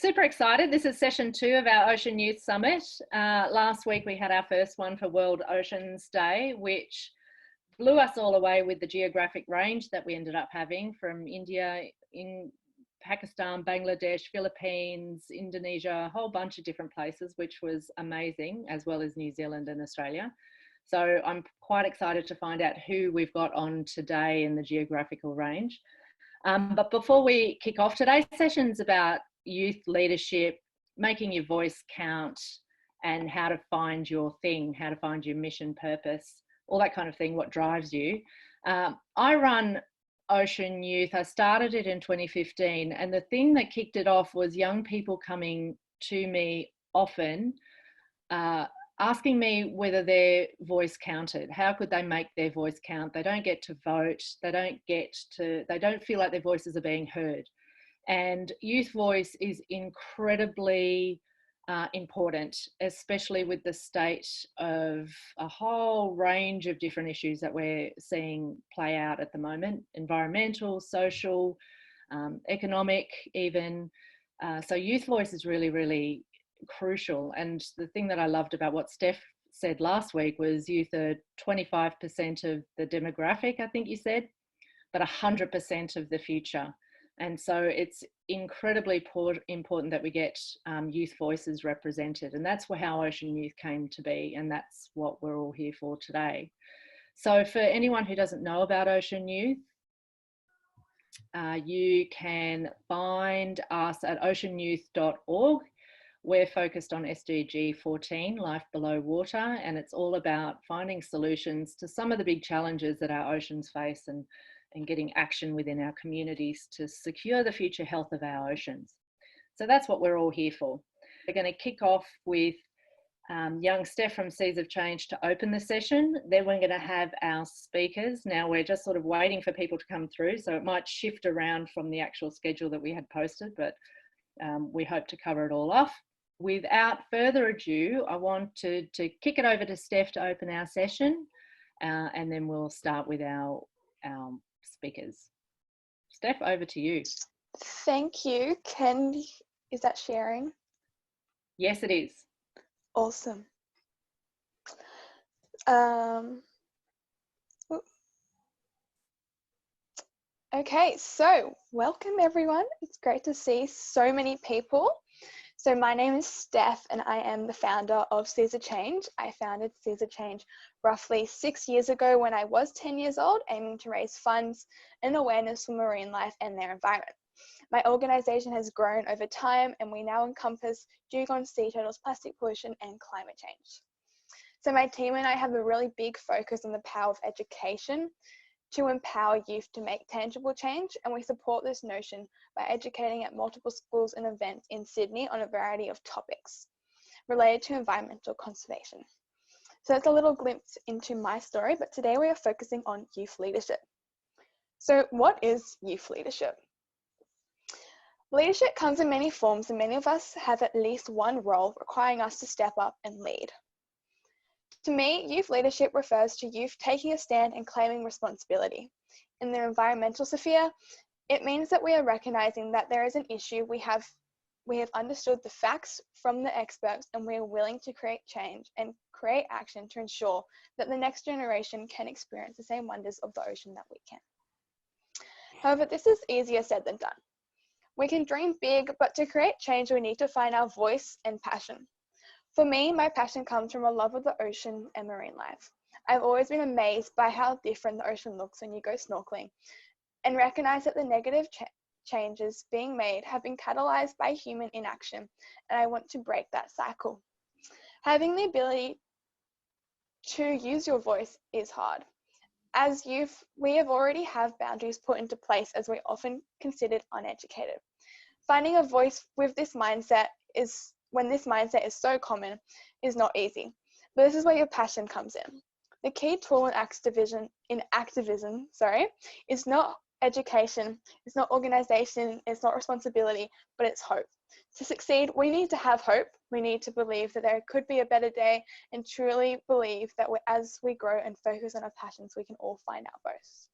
super excited. This is session 2 of our Ocean Youth Summit. Last week we had our first one for World Oceans Day, which blew us all away with the geographic range that we ended up having from India, in Pakistan, Bangladesh, Philippines, Indonesia, a whole bunch of different places, which was amazing, as well as New Zealand and Australia. So I'm quite excited to find out who we've got on today in the geographical range. But before we kick off, today's session's about youth leadership, making your voice count, and how to find your thing, how to find your mission, purpose, all that kind of thing, what drives you. I run Ocean Youth. I started it in 2015, and the thing that kicked it off was young people coming to me often, asking me whether their voice counted. How could they make their voice count? They don't get to vote. They don't feel like their voices are being heard. And youth voice is incredibly important, especially with the state of a whole range of different issues that we're seeing play out at the moment: environmental, social, economic, even. So youth voice is really, really crucial. And the thing that I loved about what Steph said last week was youth are 25% of the demographic, I think you said, but 100% of the future. And so it's incredibly important that we get youth voices represented. And that's how Ocean Youth came to be. And that's what we're all here for today. So for anyone who doesn't know about Ocean Youth, you can find us at oceanyouth.org. We're focused on SDG 14, Life Below Water, and it's all about finding solutions to some of the big challenges that our oceans face and getting action within our communities to secure the future health of our oceans. So that's what we're all here for. We're going to kick off with young Steph from Seas of Change to open the session. Then we're going to have our speakers. Now we're just sort of waiting for people to come through, so it might shift around from the actual schedule that we had posted, but we hope to cover it all off. Without further ado, I want to kick it over to Steph to open our session, and then we'll start with our speakers. Steph, over to you. Thank you. Is that sharing? Yes, it is. Awesome. Okay, so welcome everyone. It's great to see so many people. So my name is Steph and I am the founder of Seas of Change. I founded Seas of Change roughly 6 years ago when I was 10 years old, aiming to raise funds and awareness for marine life and their environment. My organisation has grown over time and we now encompass dugong sea turtles, plastic pollution and climate change. So my team and I have a really big focus on the power of education to empower youth to make tangible change, and we support this notion by educating at multiple schools and events in Sydney on a variety of topics related to environmental conservation. So that's a little glimpse into my story, but today we are focusing on youth leadership. So what is youth leadership? Leadership comes in many forms and many of us have at least one role requiring us to step up and lead. To me, youth leadership refers to youth taking a stand and claiming responsibility. In the environmental sphere, it means that we are recognizing that there is an issue, we have understood the facts from the experts, and we are willing to create change and create action to ensure that the next generation can experience the same wonders of the ocean that we can. However, this is easier said than done. We can dream big, but to create change, we need to find our voice and passion. For me, my passion comes from a love of the ocean and marine life. I've always been amazed by how different the ocean looks when you go snorkeling, and recognize that the negative changes being made have been catalyzed by human inaction, and I want to break that cycle. Having the ability to use your voice is hard. As youth, we already have boundaries put into place as we're often considered uneducated. Finding a voice with this mindset when this mindset is so common, is not easy. But this is where your passion comes in. The key tool in activism, is not education, it's not organization, it's not responsibility, but it's hope. To succeed, we need to have hope. We need to believe that there could be a better day, and truly believe that as we grow and focus on our passions, we can all find our voice.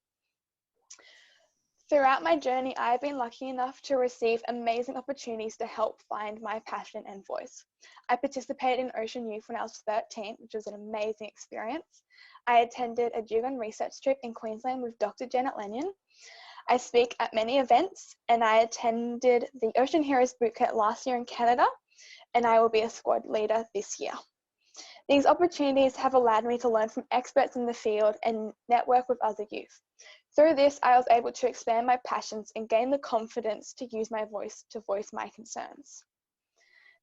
Throughout my journey, I have been lucky enough to receive amazing opportunities to help find my passion and voice. I participated in Ocean Youth when I was 13, which was an amazing experience. I attended a dugong research trip in Queensland with Dr. Janet Lanyon. I speak at many events, and I attended the Ocean Heroes Boot Camp last year in Canada, and I will be a squad leader this year. These opportunities have allowed me to learn from experts in the field and network with other youth. Through this, I was able to expand my passions and gain the confidence to use my voice to voice my concerns.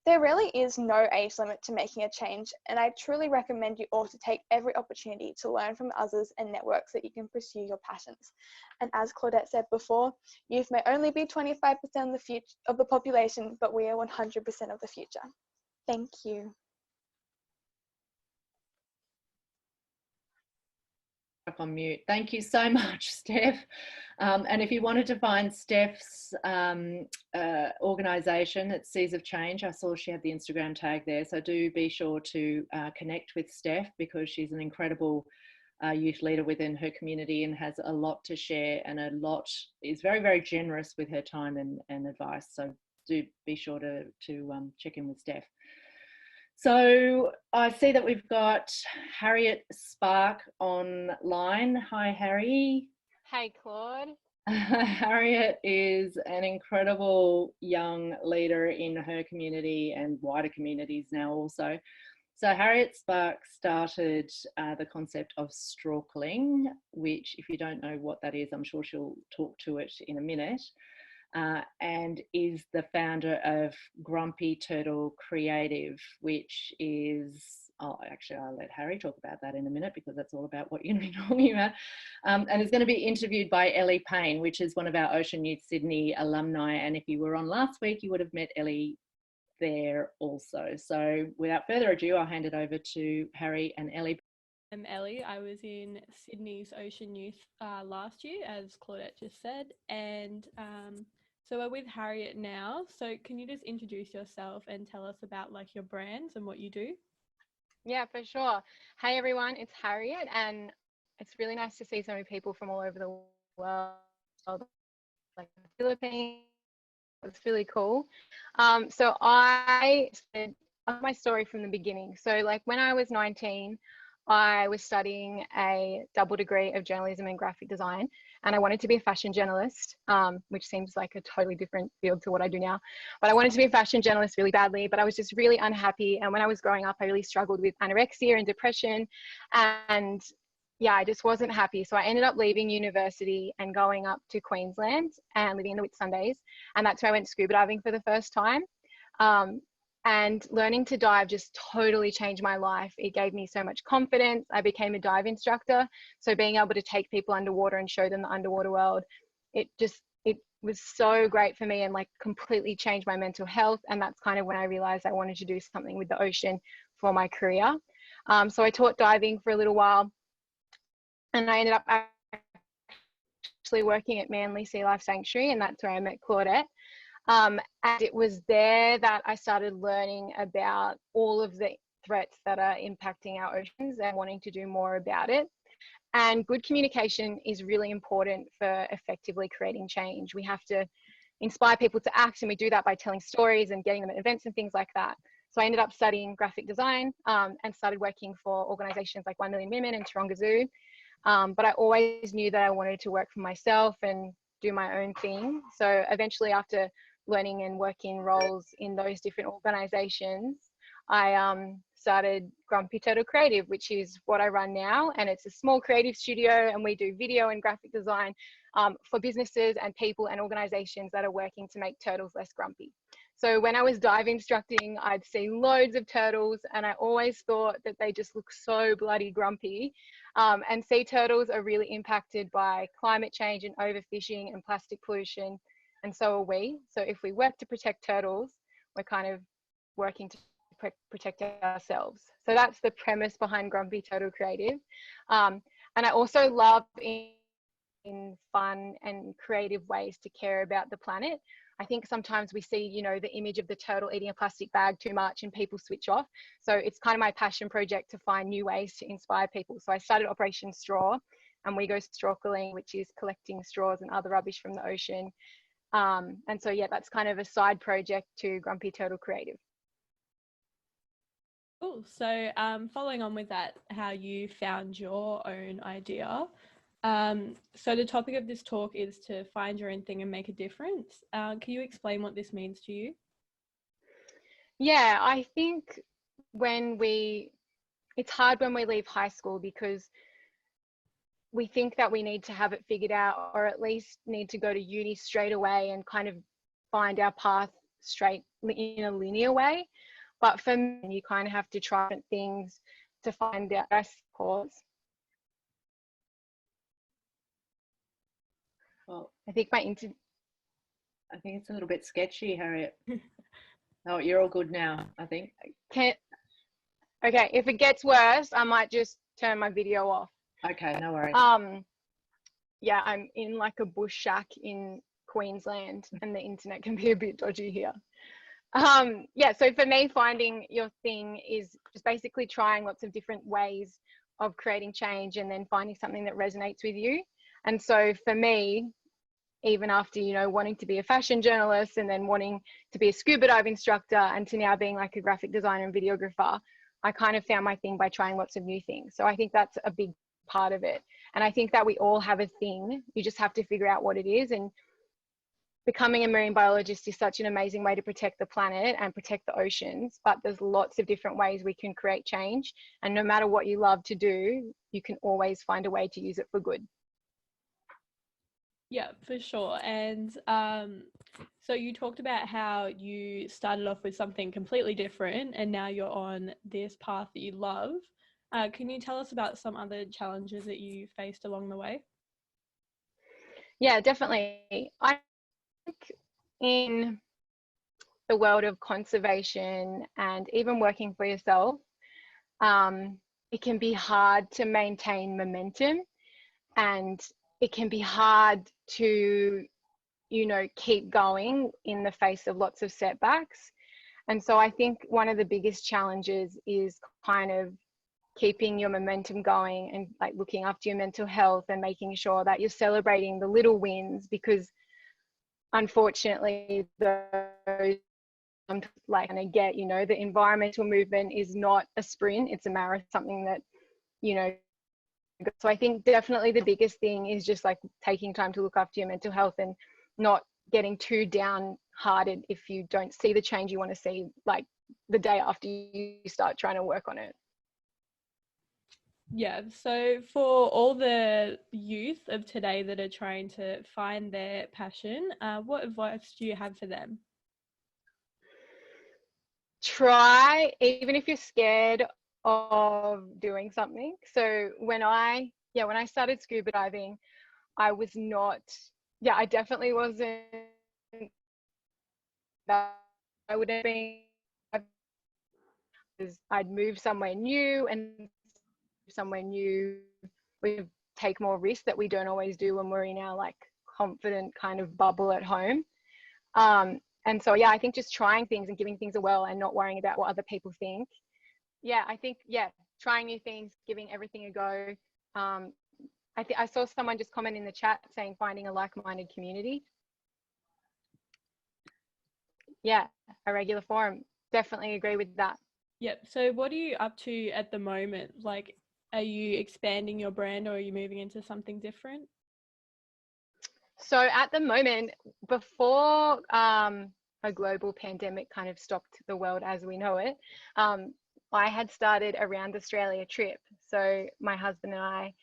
There really is no age limit to making a change, and I truly recommend you all to take every opportunity to learn from others and networks so that you can pursue your passions. And as Claudette said before, youth may only be 25% of the population, but we are 100% of the future. Thank you. On mute. Thank you so much, Steph. And if you wanted to find Steph's organisation, it's Seas of Change. I saw she had the Instagram tag there, so do be sure to connect with Steph, because she's an incredible youth leader within her community and has a lot to share, and is very, very generous with her time and advice. So do be sure to check in with Steph. So I see that we've got Harriet Spark online. Hi, Harry. Hey, Claude. Harriet is an incredible young leader in her community and wider communities now also. So Harriet Spark started the concept of snorkeling, which, if you don't know what that is, I'm sure she'll talk to it in a minute. And is the founder of Grumpy Turtle Creative, which is, actually I'll let Harry talk about that in a minute, because that's all about what you're going to be talking about. And is going to be interviewed by Ellie Payne, which is one of our Ocean Youth Sydney alumni. And if you were on last week, you would have met Ellie there also. So without further ado, I'll hand it over to Harry and Ellie. I'm Ellie. I was in Sydney's Ocean Youth last year, as Claudette just said, and so we're with Harriet now. So can you just introduce yourself and tell us about like your brands and what you do? Yeah, for sure. Hey everyone, it's Harriet, and it's really nice to see so many people from all over the world, like the Philippines. It's really cool. So I said my story from the beginning. So like when I was 19, I was studying a double degree of journalism and graphic design, and I wanted to be a fashion journalist, which seems like a totally different field to what I do now. But I wanted to be a fashion journalist really badly, but I was just really unhappy. And when I was growing up, I really struggled with anorexia and depression. And yeah, I just wasn't happy. So I ended up leaving university and going up to Queensland and living in the Whitsundays. And that's where I went scuba diving for the first time. And learning to dive just totally changed my life. It gave me so much confidence. I became a dive instructor. So being able to take people underwater and show them the underwater world, it was so great for me and like completely changed my mental health. And that's kind of when I realized I wanted to do something with the ocean for my career. So I taught diving for a little while, and I ended up actually working at Manly Sea Life Sanctuary, and that's where I met Claudette. And it was there that I started learning about all of the threats that are impacting our oceans and wanting to do more about it. And good communication is really important for effectively creating change. We have to inspire people to act, and we do that by telling stories and getting them at events and things like that. So I ended up studying graphic design and started working for organizations like 1 Million Women and Taronga Zoo. But I always knew that I wanted to work for myself and do my own thing. So eventually, after learning and working roles in those different organizations, I started Grumpy Turtle Creative, which is what I run now. And it's a small creative studio, and we do video and graphic design for businesses and people and organizations that are working to make turtles less grumpy. So when I was dive instructing, I'd see loads of turtles, and I always thought that they just look so bloody grumpy. And sea turtles are really impacted by climate change and overfishing and plastic pollution. And so are we. So if we work to protect turtles, we're kind of working to protect ourselves. So that's the premise behind Grumpy Turtle Creative. And I also love in fun and creative ways to care about the planet. I think sometimes we see, you know, the image of the turtle eating a plastic bag too much and people switch off. So it's kind of my passion project to find new ways to inspire people. So I started Operation Straw, and we go snorkeling, which is collecting straws and other rubbish from the ocean. And so, yeah, that's kind of a side project to Grumpy Turtle Creative. Cool. So following on with that, how you found your own idea. So the topic of this talk is to find your own thing and make a difference. Can you explain what this means to you? Yeah, I think it's hard when we leave high school because we think that we need to have it figured out, or at least need to go to uni straight away and kind of find our path straight in a linear way. But for me, you kind of have to try different things to find out best cause. Well, I think I think it's a little bit sketchy, Harriet. Oh, you're all good now, I think. Okay, if it gets worse, I might just turn my video off. Okay, no worries. Yeah, I'm in like a bush shack in Queensland, and the internet can be a bit dodgy here. Yeah, so for me, finding your thing is just basically trying lots of different ways of creating change and then finding something that resonates with you. And so for me, even after, you know, wanting to be a fashion journalist and then wanting to be a scuba dive instructor and to now being like a graphic designer and videographer, I kind of found my thing by trying lots of new things. So I think that's a big part of it. And I think that we all have a thing. You just have to figure out what it is. And becoming a marine biologist is such an amazing way to protect the planet and protect the oceans, but there's lots of different ways we can create change. And no matter what you love to do, you can always find a way to use it for good. Yeah, for sure. And so you talked about how you started off with something completely different and now you're on this path that you love. Can you tell us about some other challenges that you faced along the way? Yeah, definitely. I think in the world of conservation and even working for yourself, it can be hard to maintain momentum, and it can be hard to, you know, keep going in the face of lots of setbacks. And so I think one of the biggest challenges is kind of keeping your momentum going and like looking after your mental health and making sure that you're celebrating the little wins, because unfortunately those like, and I get, you know, the environmental movement is not a sprint, it's a marathon, something that, you know. So I think definitely the biggest thing is just like taking time to look after your mental health and not getting too downhearted if you don't see the change you want to see like the day after you start trying to work on it. Yeah, so for all the youth of today that are trying to find their passion, what advice do you have for them? Try, even if you're scared of doing something. So when I started scuba diving, I was not, I definitely wasn't, I would have been, I'd move somewhere new, and somewhere new we take more risks that we don't always do when we're in our like confident kind of bubble at home. And so I think just trying things and giving things a whirl and not worrying about what other people think. I think trying new things, giving everything a go. I saw someone just comment in the chat saying finding a like-minded community. Yeah, a regular forum. Definitely agree with that. Yep. So what are you up to at the moment? Like, are you expanding your brand or are you moving into something different? So at the moment, before a global pandemic kind of stopped the world as we know it, I had started a Round Australia trip. So my husband and I,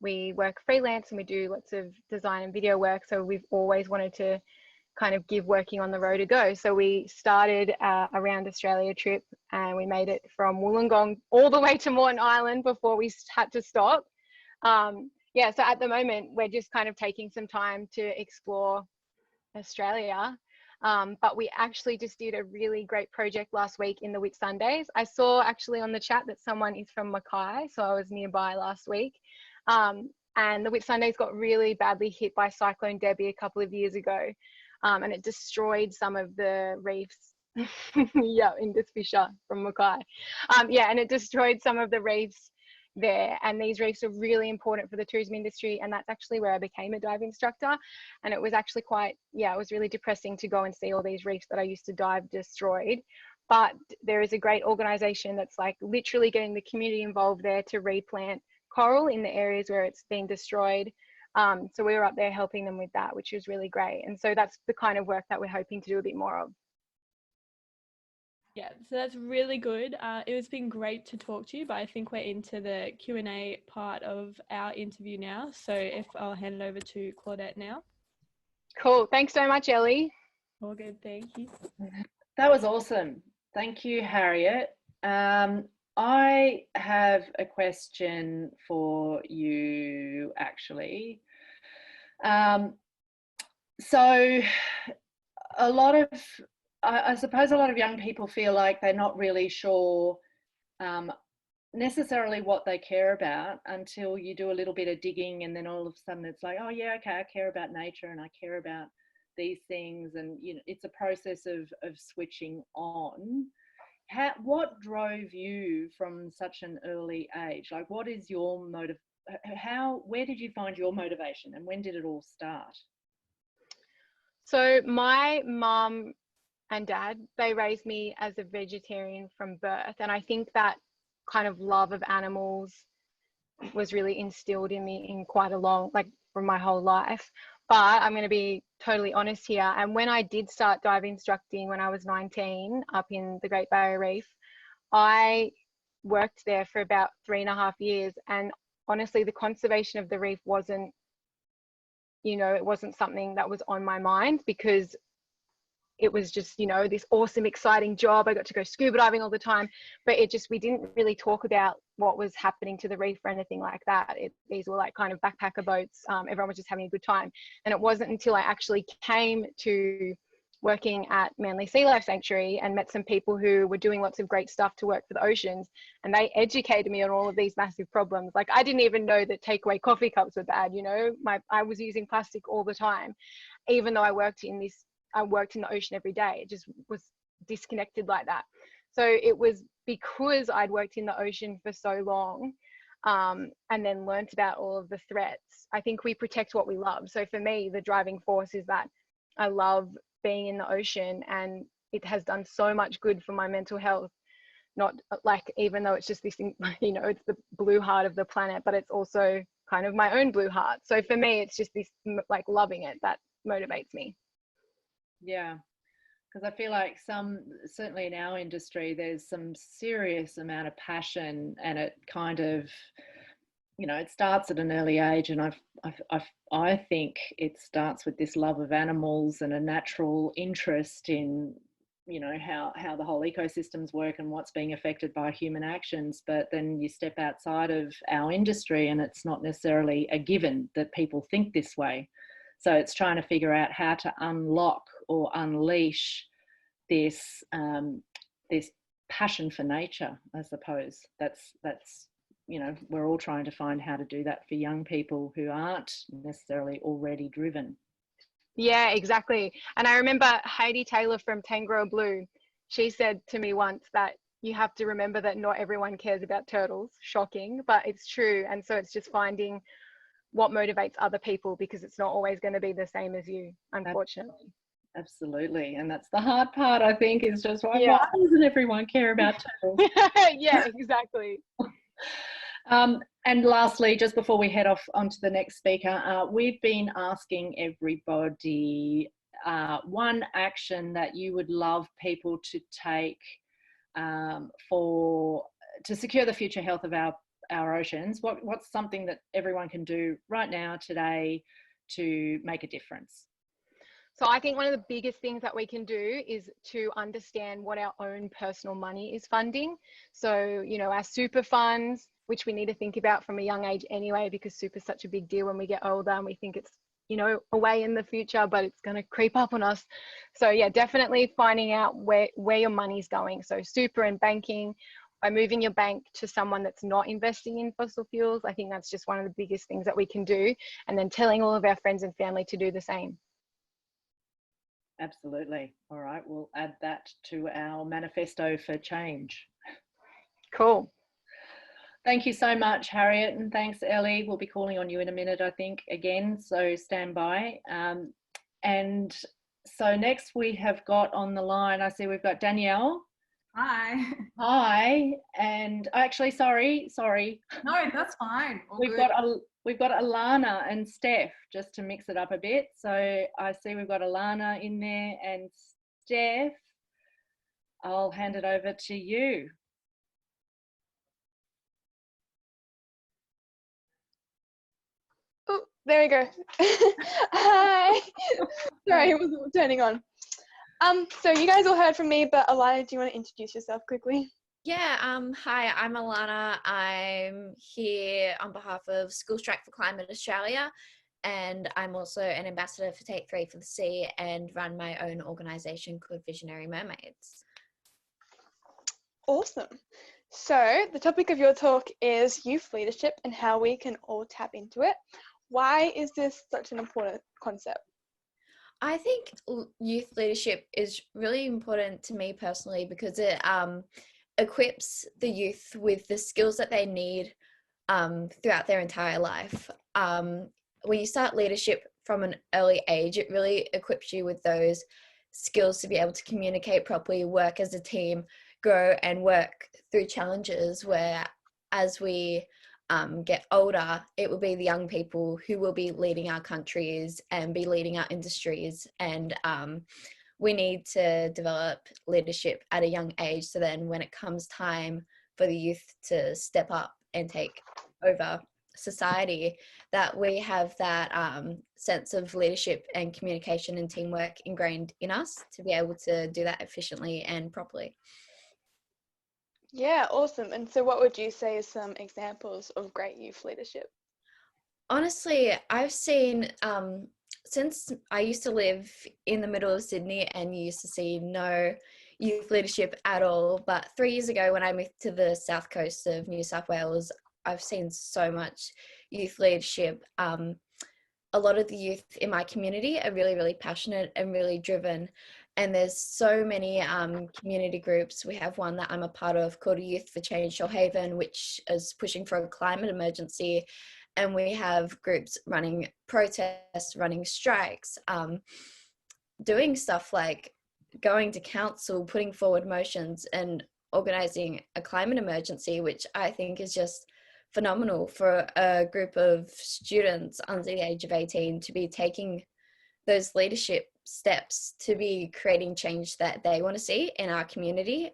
we work freelance and we do lots of design and video work. So we've always wanted to kind of give working on the road a go. So we started a Round Australia trip and we made it from Wollongong all the way to Moreton Island before we had to stop. So at the moment, we're just kind of taking some time to explore Australia. But we actually just did a really great project last week in the Whitsundays. I saw actually on the chat that someone is from Mackay, so I was nearby last week. And the Whitsundays got really badly hit by Cyclone Debbie a couple of years ago. And it destroyed some of the reefs. Indus Fisher from Mackay. And it destroyed some of the reefs there, and these reefs are really important for the tourism industry, and that's actually where I became a dive instructor. And it was actually quite, yeah, it was really depressing to go and see all these reefs that I used to dive destroyed. But there is a great organization that's like literally getting the community involved there to replant coral in the areas where it's being destroyed. So we were up there helping them with that, which was really great. And so that's the kind of work that we're hoping to do a bit more of. Yeah, so that's really good. It's been great to talk to you, but I think we're into the Q&A part of our interview now. So if I'll hand it over to Claudette now. Cool. Thanks so much, Ellie. All good, thank you. That was awesome. Thank you, Harriet. I have a question for you, actually. So a lot of, I suppose a lot of young people feel like they're not really sure necessarily what they care about until you do a little bit of digging, and then all of a sudden it's like, oh yeah, okay, I care about nature and I care about these things, and you know, it's a process of switching on. What drove you from such an early age? Like, what is your motive? Where did you find your motivation, and when did it all start? So my mum and dad, they raised me as a vegetarian from birth, and I think that kind of love of animals was really instilled in me in quite a long, like from my whole life. But I'm going to be totally honest here. And when I did start dive instructing when I was 19 up in the Great Barrier Reef, I worked there for about 3.5 years. And honestly, the conservation of the reef wasn't, you know, it wasn't something that was on my mind, because it was just, you know, this awesome, exciting job. I got to go scuba diving all the time, but we didn't really talk about what was happening to the reef or anything like that. These were like kind of backpacker boats. Everyone was just having a good time. And it wasn't until I actually came to working at Manly Sea Life Sanctuary and met some people who were doing lots of great stuff to work for the oceans, and they educated me on all of these massive problems. Like, I didn't even know that takeaway coffee cups were bad, you know. I was using plastic all the time, even though I worked in the ocean every day. It just was disconnected like that. So it was because I'd worked in the ocean for so long, and then learnt about all of the threats. I think we protect what we love. So for me, the driving force is that I love being in the ocean, and it has done so much good for my mental health. Not like, even though it's just this thing, you know, it's the blue heart of the planet, but it's also kind of my own blue heart. So for me, it's just this like loving it that motivates me. Yeah, because I feel like certainly in our industry, there's some serious amount of passion, and it kind of, you know, it starts at an early age, and I think it starts with this love of animals and a natural interest in, you know, how the whole ecosystems work and what's being affected by human actions. But then you step outside of our industry, and it's not necessarily a given that people think this way. So it's trying to figure out how to unlock or unleash this this passion for nature. I suppose that's you know, we're all trying to find how to do that for young people who aren't necessarily already driven. Yeah, exactly. And I remember Heidi Taylor from Tangrow Blue, she said to me once that you have to remember that not everyone cares about turtles. Shocking, but it's true. And so it's just finding what motivates other people, because it's not always going to be the same as you, unfortunately. Absolutely. And that's the hard part, I think, is just why doesn't everyone care about turtles? Yeah, exactly. And lastly, just before we head off onto the next speaker, we've been asking everybody one action that you would love people to take to secure the future health of our oceans. What's something that everyone can do right now, today, to make a difference? So I think one of the biggest things that we can do is to understand what our own personal money is funding. So, you know, our super funds, which we need to think about from a young age anyway, because super is such a big deal when we get older and we think it's, you know, away in the future, but it's going to creep up on us. So yeah, definitely finding out where your money's going. So super and banking, by moving your bank to someone that's not investing in fossil fuels. I think that's just one of the biggest things that we can do. And then telling all of our friends and family to do the same. Absolutely. All right, we'll add that to our manifesto for change. Cool. Thank you so much, Harriet, and thanks, Ellie. We'll be calling on you in a minute, I think, again, so stand by. And so next we have got on the line, I see we've got Danielle. Hi. Hi, and actually, sorry. No, that's fine. All We've good. got Alana and Steph, just to mix it up a bit. So I see we've got Alana in there and Steph. I'll hand it over to you. Oh, there we go. Hi. Sorry, it wasn't turning on. So you guys all heard from me, but Alana, do you want to introduce yourself quickly? Yeah, hi, I'm Alana. I'm here on behalf of School Strike for Climate Australia, and I'm also an ambassador for Take 3 for the Sea and run my own organisation called Visionary Mermaids. Awesome. So the topic of your talk is youth leadership and how we can all tap into it. Why is this such an important concept? I think youth leadership is really important to me personally because it equips the youth with the skills that they need throughout their entire life. When you start leadership from an early age, it really equips you with those skills to be able to communicate properly, work as a team, grow and work through challenges, where as we get older, it will be the young people who will be leading our countries and be leading our industries. And we need to develop leadership at a young age, so then when it comes time for the youth to step up and take over society, that we have that sense of leadership and communication and teamwork ingrained in us to be able to do that efficiently and properly. Yeah, awesome. And so what would you say is some examples of great youth leadership? Honestly, I've seen, since I used to live in the middle of Sydney and you used to see no youth leadership at all, but 3 years ago when I moved to the south coast of New South Wales, I've seen so much youth leadership. A lot of the youth in my community are really, really passionate and really driven. And there's so many community groups. We have one that I'm a part of called Youth for Change Shoalhaven, which is pushing for a climate emergency. And we have groups running protests, running strikes, doing stuff like going to council, putting forward motions and organising a climate emergency, which I think is just phenomenal for a group of students under the age of 18 to be taking those leadership steps to be creating change that they want to see in our community,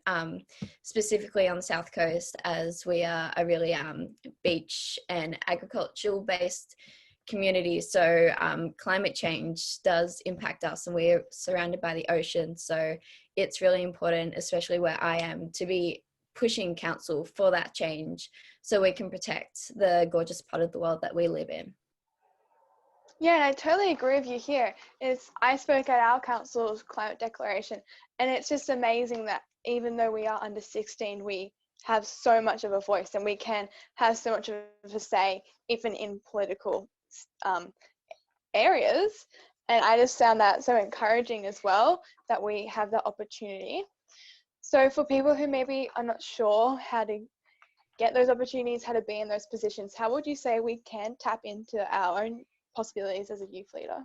specifically on the south coast, as we are a really beach and agricultural based community. So climate change does impact us and we're surrounded by the ocean. So it's really important, especially where I am, to be pushing council for that change so we can protect the gorgeous part of the world that we live in. Yeah, and I totally agree with you here. I spoke at our council's climate declaration, and it's just amazing that even though we are under 16, we have so much of a voice and we can have so much of a say, even in political areas. And I just found that so encouraging as well, that we have that opportunity. So for people who maybe are not sure how to get those opportunities, how to be in those positions, how would you say we can tap into our own possibilities as a youth leader?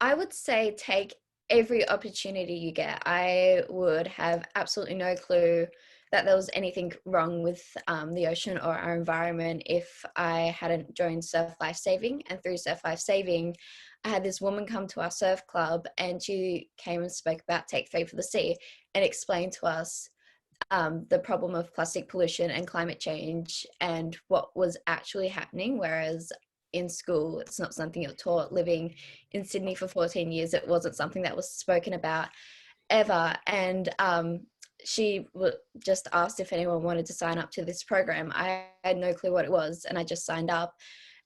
I would say take every opportunity you get. I would have absolutely no clue that there was anything wrong with the ocean or our environment if I hadn't joined Surf Life Saving. And through Surf Life Saving, I had this woman come to our surf club and she came and spoke about Take 3 for the Sea and explained to us the problem of plastic pollution and climate change and what was actually happening, whereas in school it's not something you're taught. Living in Sydney for 14 years, it wasn't something that was spoken about ever. And she just asked if anyone wanted to sign up to this program. I had no clue what it was and I just signed up,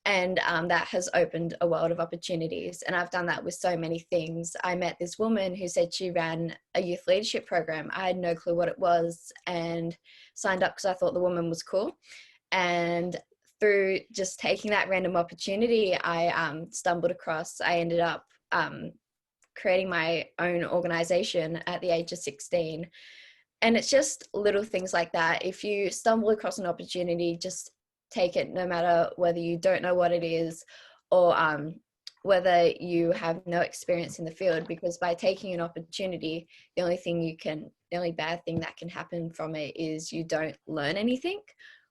and that has opened a world of opportunities. And I've done that with so many things. I met this woman who said she ran a youth leadership program. I had no clue what it was and signed up because I thought the woman was cool. And through just taking that random opportunity, I ended up creating my own organization at the age of 16 And it's just little things like that. If you stumble across an opportunity, just take it, no matter whether you don't know what it is or whether you have no experience in the field, because by taking an opportunity, the only bad thing that can happen from it is you don't learn anything.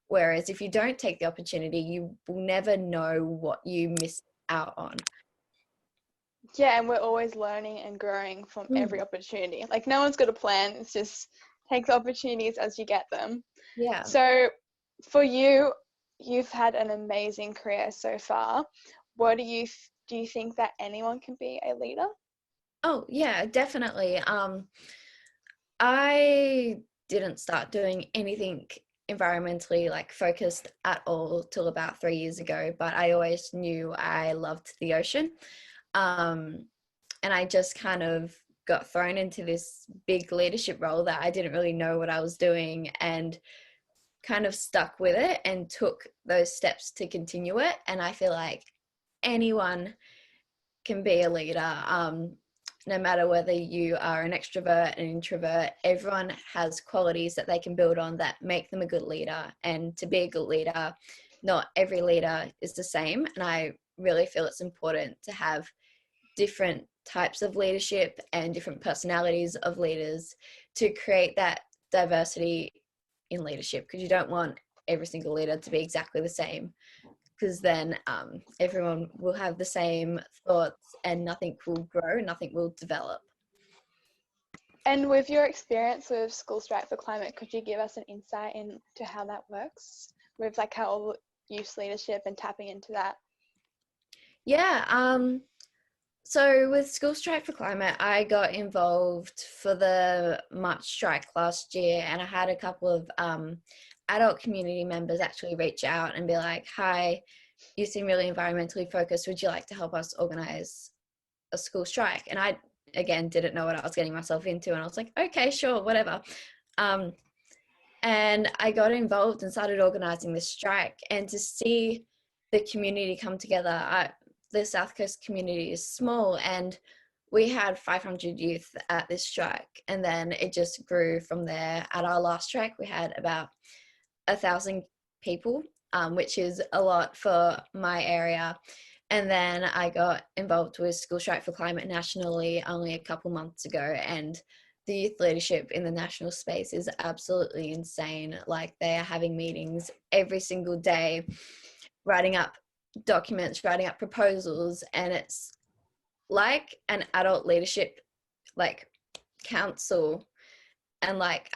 Whereas if you don't take the opportunity, you will never know what you missed out on. Yeah, and we're always learning and growing from every opportunity. Like, no one's got a plan. It's just take the opportunities as you get them. Yeah. So for you, you've had an amazing career so far. What do you think that anyone can be a leader? Oh, yeah, definitely. I didn't start doing anything environmentally like focused at all till about 3 years ago, but I always knew I loved the ocean. And I just kind of got thrown into this big leadership role that I didn't really know what I was doing, and kind of stuck with it and took those steps to continue it. And I feel like anyone can be a leader, no matter whether you are an extrovert, an introvert. Everyone has qualities that they can build on that make them a good leader. And to be a good leader, not every leader is the same. And I really feel it's important to have different types of leadership and different personalities of leaders to create that diversity in leadership, because you don't want every single leader to be exactly the same, because then everyone will have the same thoughts and nothing will grow, nothing will develop. And with your experience with School Strike for Climate, could you give us an insight into how that works with like how youth leadership and tapping into that? Yeah, so with School Strike for Climate, I got involved for the March strike last year, and I had a couple of adult community members actually reach out and be like, hi, you seem really environmentally focused, would you like to help us organize a school strike? And I, again, didn't know what I was getting myself into, and I was like, okay, sure, whatever. And I got involved and started organizing this strike, and to see the community come together. The South Coast community is small, and we had 500 youth at this strike, and then it just grew from there. At our last strike, we had about 1,000 people, which is a lot for my area. And then I got involved with School Strike for Climate nationally only a couple months ago, and the youth leadership in the national space is absolutely insane. Like, they are having meetings every single day, writing up documents, writing up proposals, and it's like an adult leadership like council, and like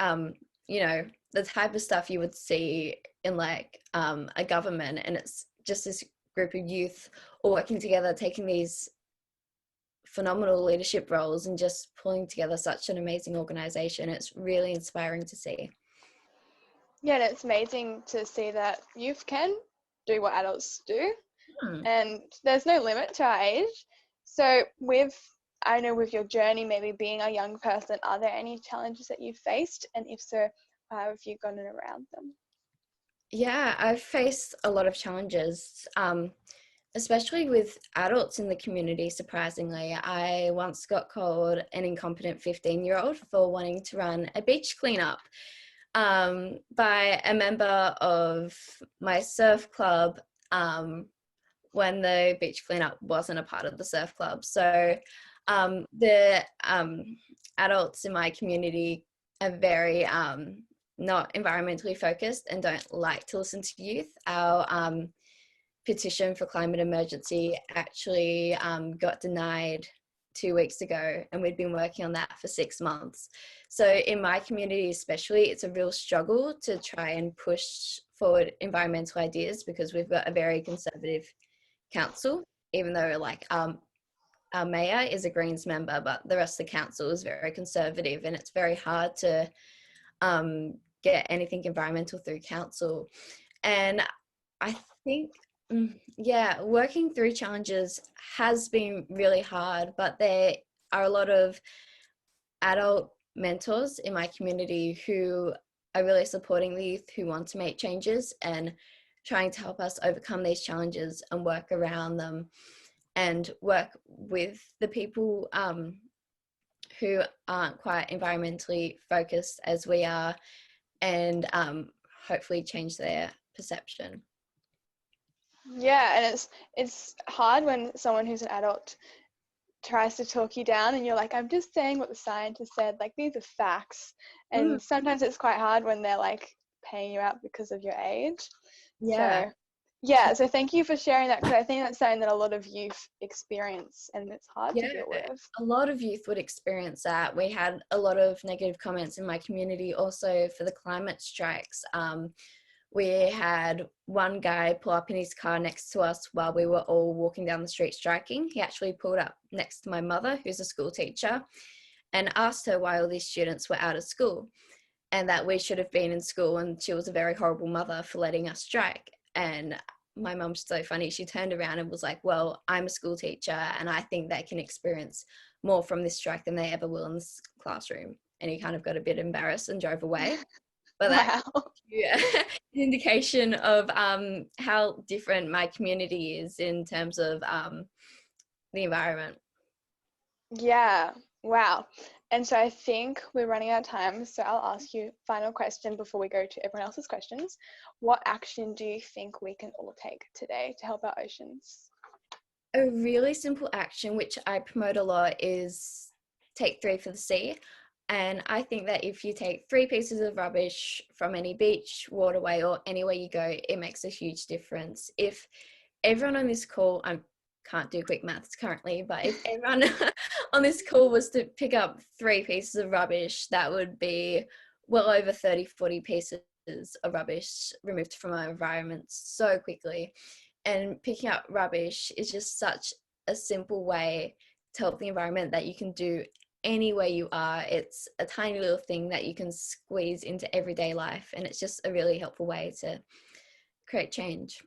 you know, the type of stuff you would see in like a government. And it's just this group of youth all working together, taking these phenomenal leadership roles and just pulling together such an amazing organization. It's really inspiring to see. Yeah, and it's amazing to see that youth can do what adults do, and there's no limit to our age. So I know with your journey, maybe being a young person, are there any challenges that you've faced? And if so, how have you gone around them? Yeah, I've faced a lot of challenges, especially with adults in the community, surprisingly. I once got called an incompetent 15-year-old for wanting to run a beach cleanup by a member of my surf club, when the beach cleanup wasn't a part of the surf club. So the adults in my community are very not environmentally focused and don't like to listen to youth. Our petition for climate emergency actually got denied 2 weeks ago, and we'd been working on that for 6 months. So in my community especially, it's a real struggle to try and push forward environmental ideas, because we've got a very conservative council, even though like our mayor is a Greens member, but the rest of the council is very conservative, and it's very hard to get anything environmental through council. And I think, yeah, working through challenges has been really hard, but there are a lot of adult mentors in my community who are really supporting the youth who want to make changes and trying to help us overcome these challenges and work around them, and work with the people who aren't quite environmentally focused as we are, and hopefully change their perception. Yeah, and it's hard when someone who's an adult tries to talk you down and you're like, I'm just saying what the scientists said, like these are facts. And sometimes it's quite hard when they're like paying you out because of your age. So thank you for sharing that, because I think that's something that a lot of youth experience and it's hard to deal with. A lot of youth would experience that. We had a lot of negative comments in my community also for the climate strikes. We had one guy pull up in his car next to us while we were all walking down the street striking. He actually pulled up next to my mother, who's a school teacher, and asked her why all these students were out of school and that we should have been in school, and she was a very horrible mother for letting us strike. And my mum's so funny. She turned around and was like, well, I'm a school teacher and I think they can experience more from this strike than they ever will in this classroom. And he kind of got a bit embarrassed and drove away. But that's an indication of how different my community is in terms of the environment. Yeah, wow. And so I think we're running out of time, so I'll ask you final question before we go to everyone else's questions. What action do you think we can all take today to help our oceans? A really simple action which I promote a lot is take 3 for the sea. And I think that if you take 3 pieces of rubbish from any beach, waterway, or anywhere you go, it makes a huge difference. If everyone on this call, I can't do quick maths currently, but if everyone on this call was to pick up 3 pieces of rubbish, that would be well over 30, 40 pieces of rubbish removed from our environment so quickly. And picking up rubbish is just such a simple way to help the environment that you can do anywhere you are. It's a tiny little thing that you can squeeze into everyday life, and it's just a really helpful way to create change.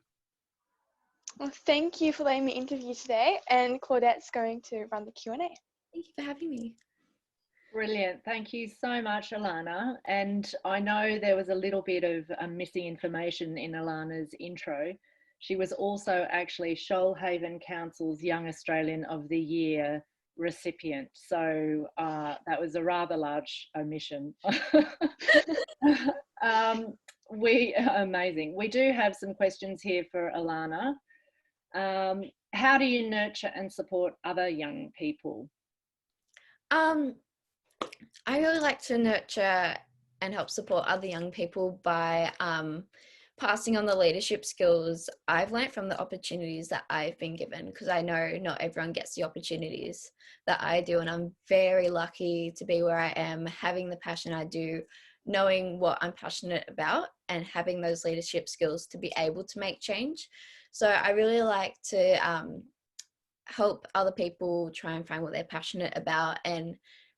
Well, thank you for letting me interview today, and Claudette's going to run the Q&A. Thank you for having me. Brilliant. Thank you so much, Alana. And I know there was a little bit of missing information in Alana's intro. She was also actually Shoalhaven Council's Young Australian of the Year recipient. So that was a rather large omission. Amazing. We do have some questions here for Alana. How do you nurture and support other young people? I really like to nurture and help support other young people by passing on the leadership skills I've learnt from the opportunities that I've been given, because I know not everyone gets the opportunities that I do, and I'm very lucky to be where I am, having the passion I do, knowing what I'm passionate about, and having those leadership skills to be able to make change. So I really like to help other people try and find what they're passionate about and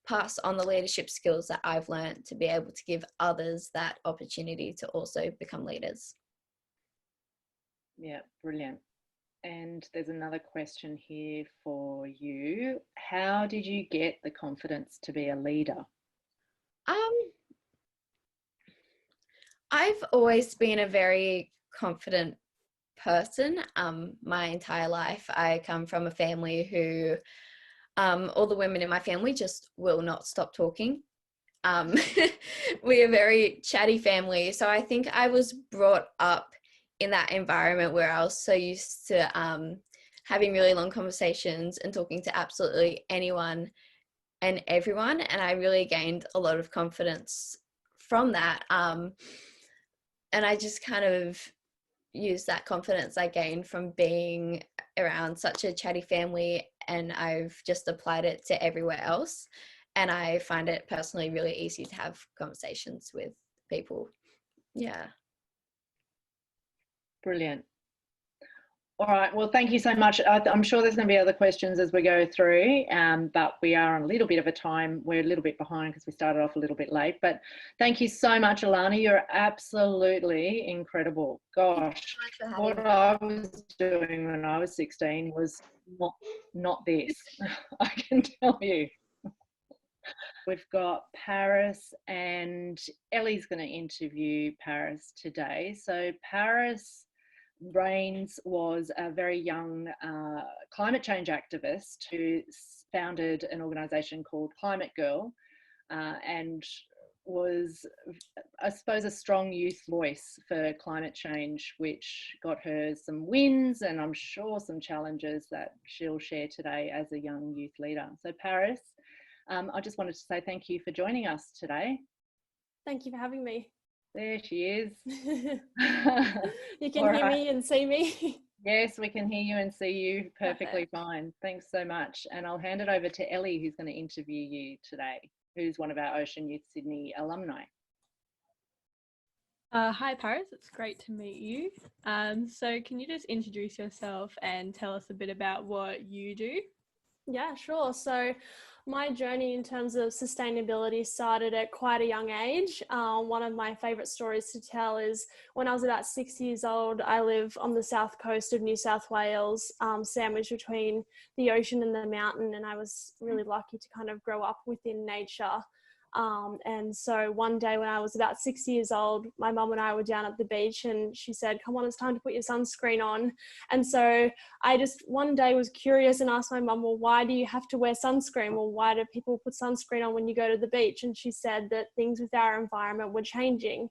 pass on the leadership skills that I've learned to be able to give others that opportunity to also become leaders. Yeah, brilliant. And there's another question here for you. How did you get the confidence to be a leader? I've always been a very confident person my entire life. I come from a family who all the women in my family just will not stop talking. We're a very chatty family, so I think I was brought up in that environment where I was so used to having really long conversations and talking to absolutely anyone and everyone, and I really gained a lot of confidence from that, and I just kind of used that confidence I gained from being around such a chatty family, and I've just applied it to everywhere else, and I find it personally really easy to have conversations with people. Yeah. Brilliant. All right, well, thank you so much. I'm sure there's going to be other questions as we go through, but we are on a little bit of a time. We're a little bit behind because we started off a little bit late, but thank you so much, Alana. You're absolutely incredible. Gosh, what I was doing when I was 16 was not this, I can tell you. We've got Paris, and Ellie's going to interview Paris today. So Paris Rains was a very young climate change activist who founded an organisation called Climate Girl, and was, I suppose, a strong youth voice for climate change, which got her some wins and I'm sure some challenges that she'll share today as a young youth leader. So Paris, I just wanted to say thank you for joining us today. Thank you for having me. There she is. You can hear me and see me. Yes, we can hear you and see you perfectly Perfect. fine. Thanks so much. And I'll hand it over to Ellie, who's going to interview you today, who's one of our Ocean Youth Sydney alumni. Hi Paris, it's great to meet you. So can you just introduce yourself and tell us a bit about what you do? Yeah, sure. So my journey in terms of sustainability started at quite a young age. One of my favourite stories to tell is when I was about 6 years old. I live on the south coast of New South Wales, sandwiched between the ocean and the mountain, and I was really lucky to kind of grow up within nature. And so one day when I was about 6 years old, my mum and I were down at the beach and she said, "Come on, it's time to put your sunscreen on." And so I just one day was curious and asked my mum, "Well, why do you have to wear sunscreen? Well, why do people put sunscreen on when you go to the beach?" And she said that things with our environment were changing.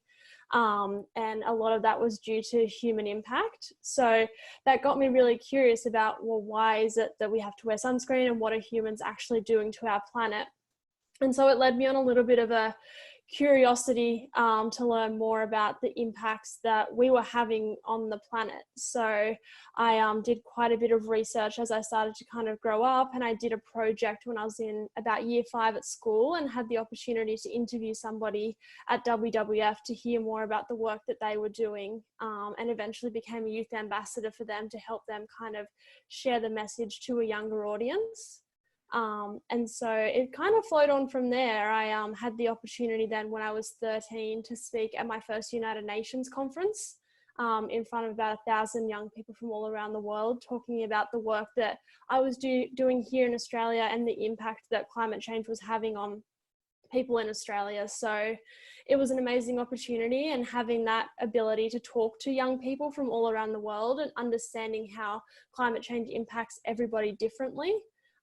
And a lot of that was due to human impact. So that got me really curious about, well, why is it that we have to wear sunscreen and what are humans actually doing to our planet? And so it led me on a little bit of a curiosity to learn more about the impacts that we were having on the planet. So I did quite a bit of research as I started to kind of grow up, and I did a project when I was in about year 5 at school and had the opportunity to interview somebody at WWF to hear more about the work that they were doing, and eventually became a youth ambassador for them to help them kind of share the message to a younger audience. And so it kind of flowed on from there. I had the opportunity then when I was 13 to speak at my first United Nations conference in front of about 1,000 young people from all around the world, talking about the work that I was doing here in Australia and the impact that climate change was having on people in Australia. So it was an amazing opportunity, and having that ability to talk to young people from all around the world and understanding how climate change impacts everybody differently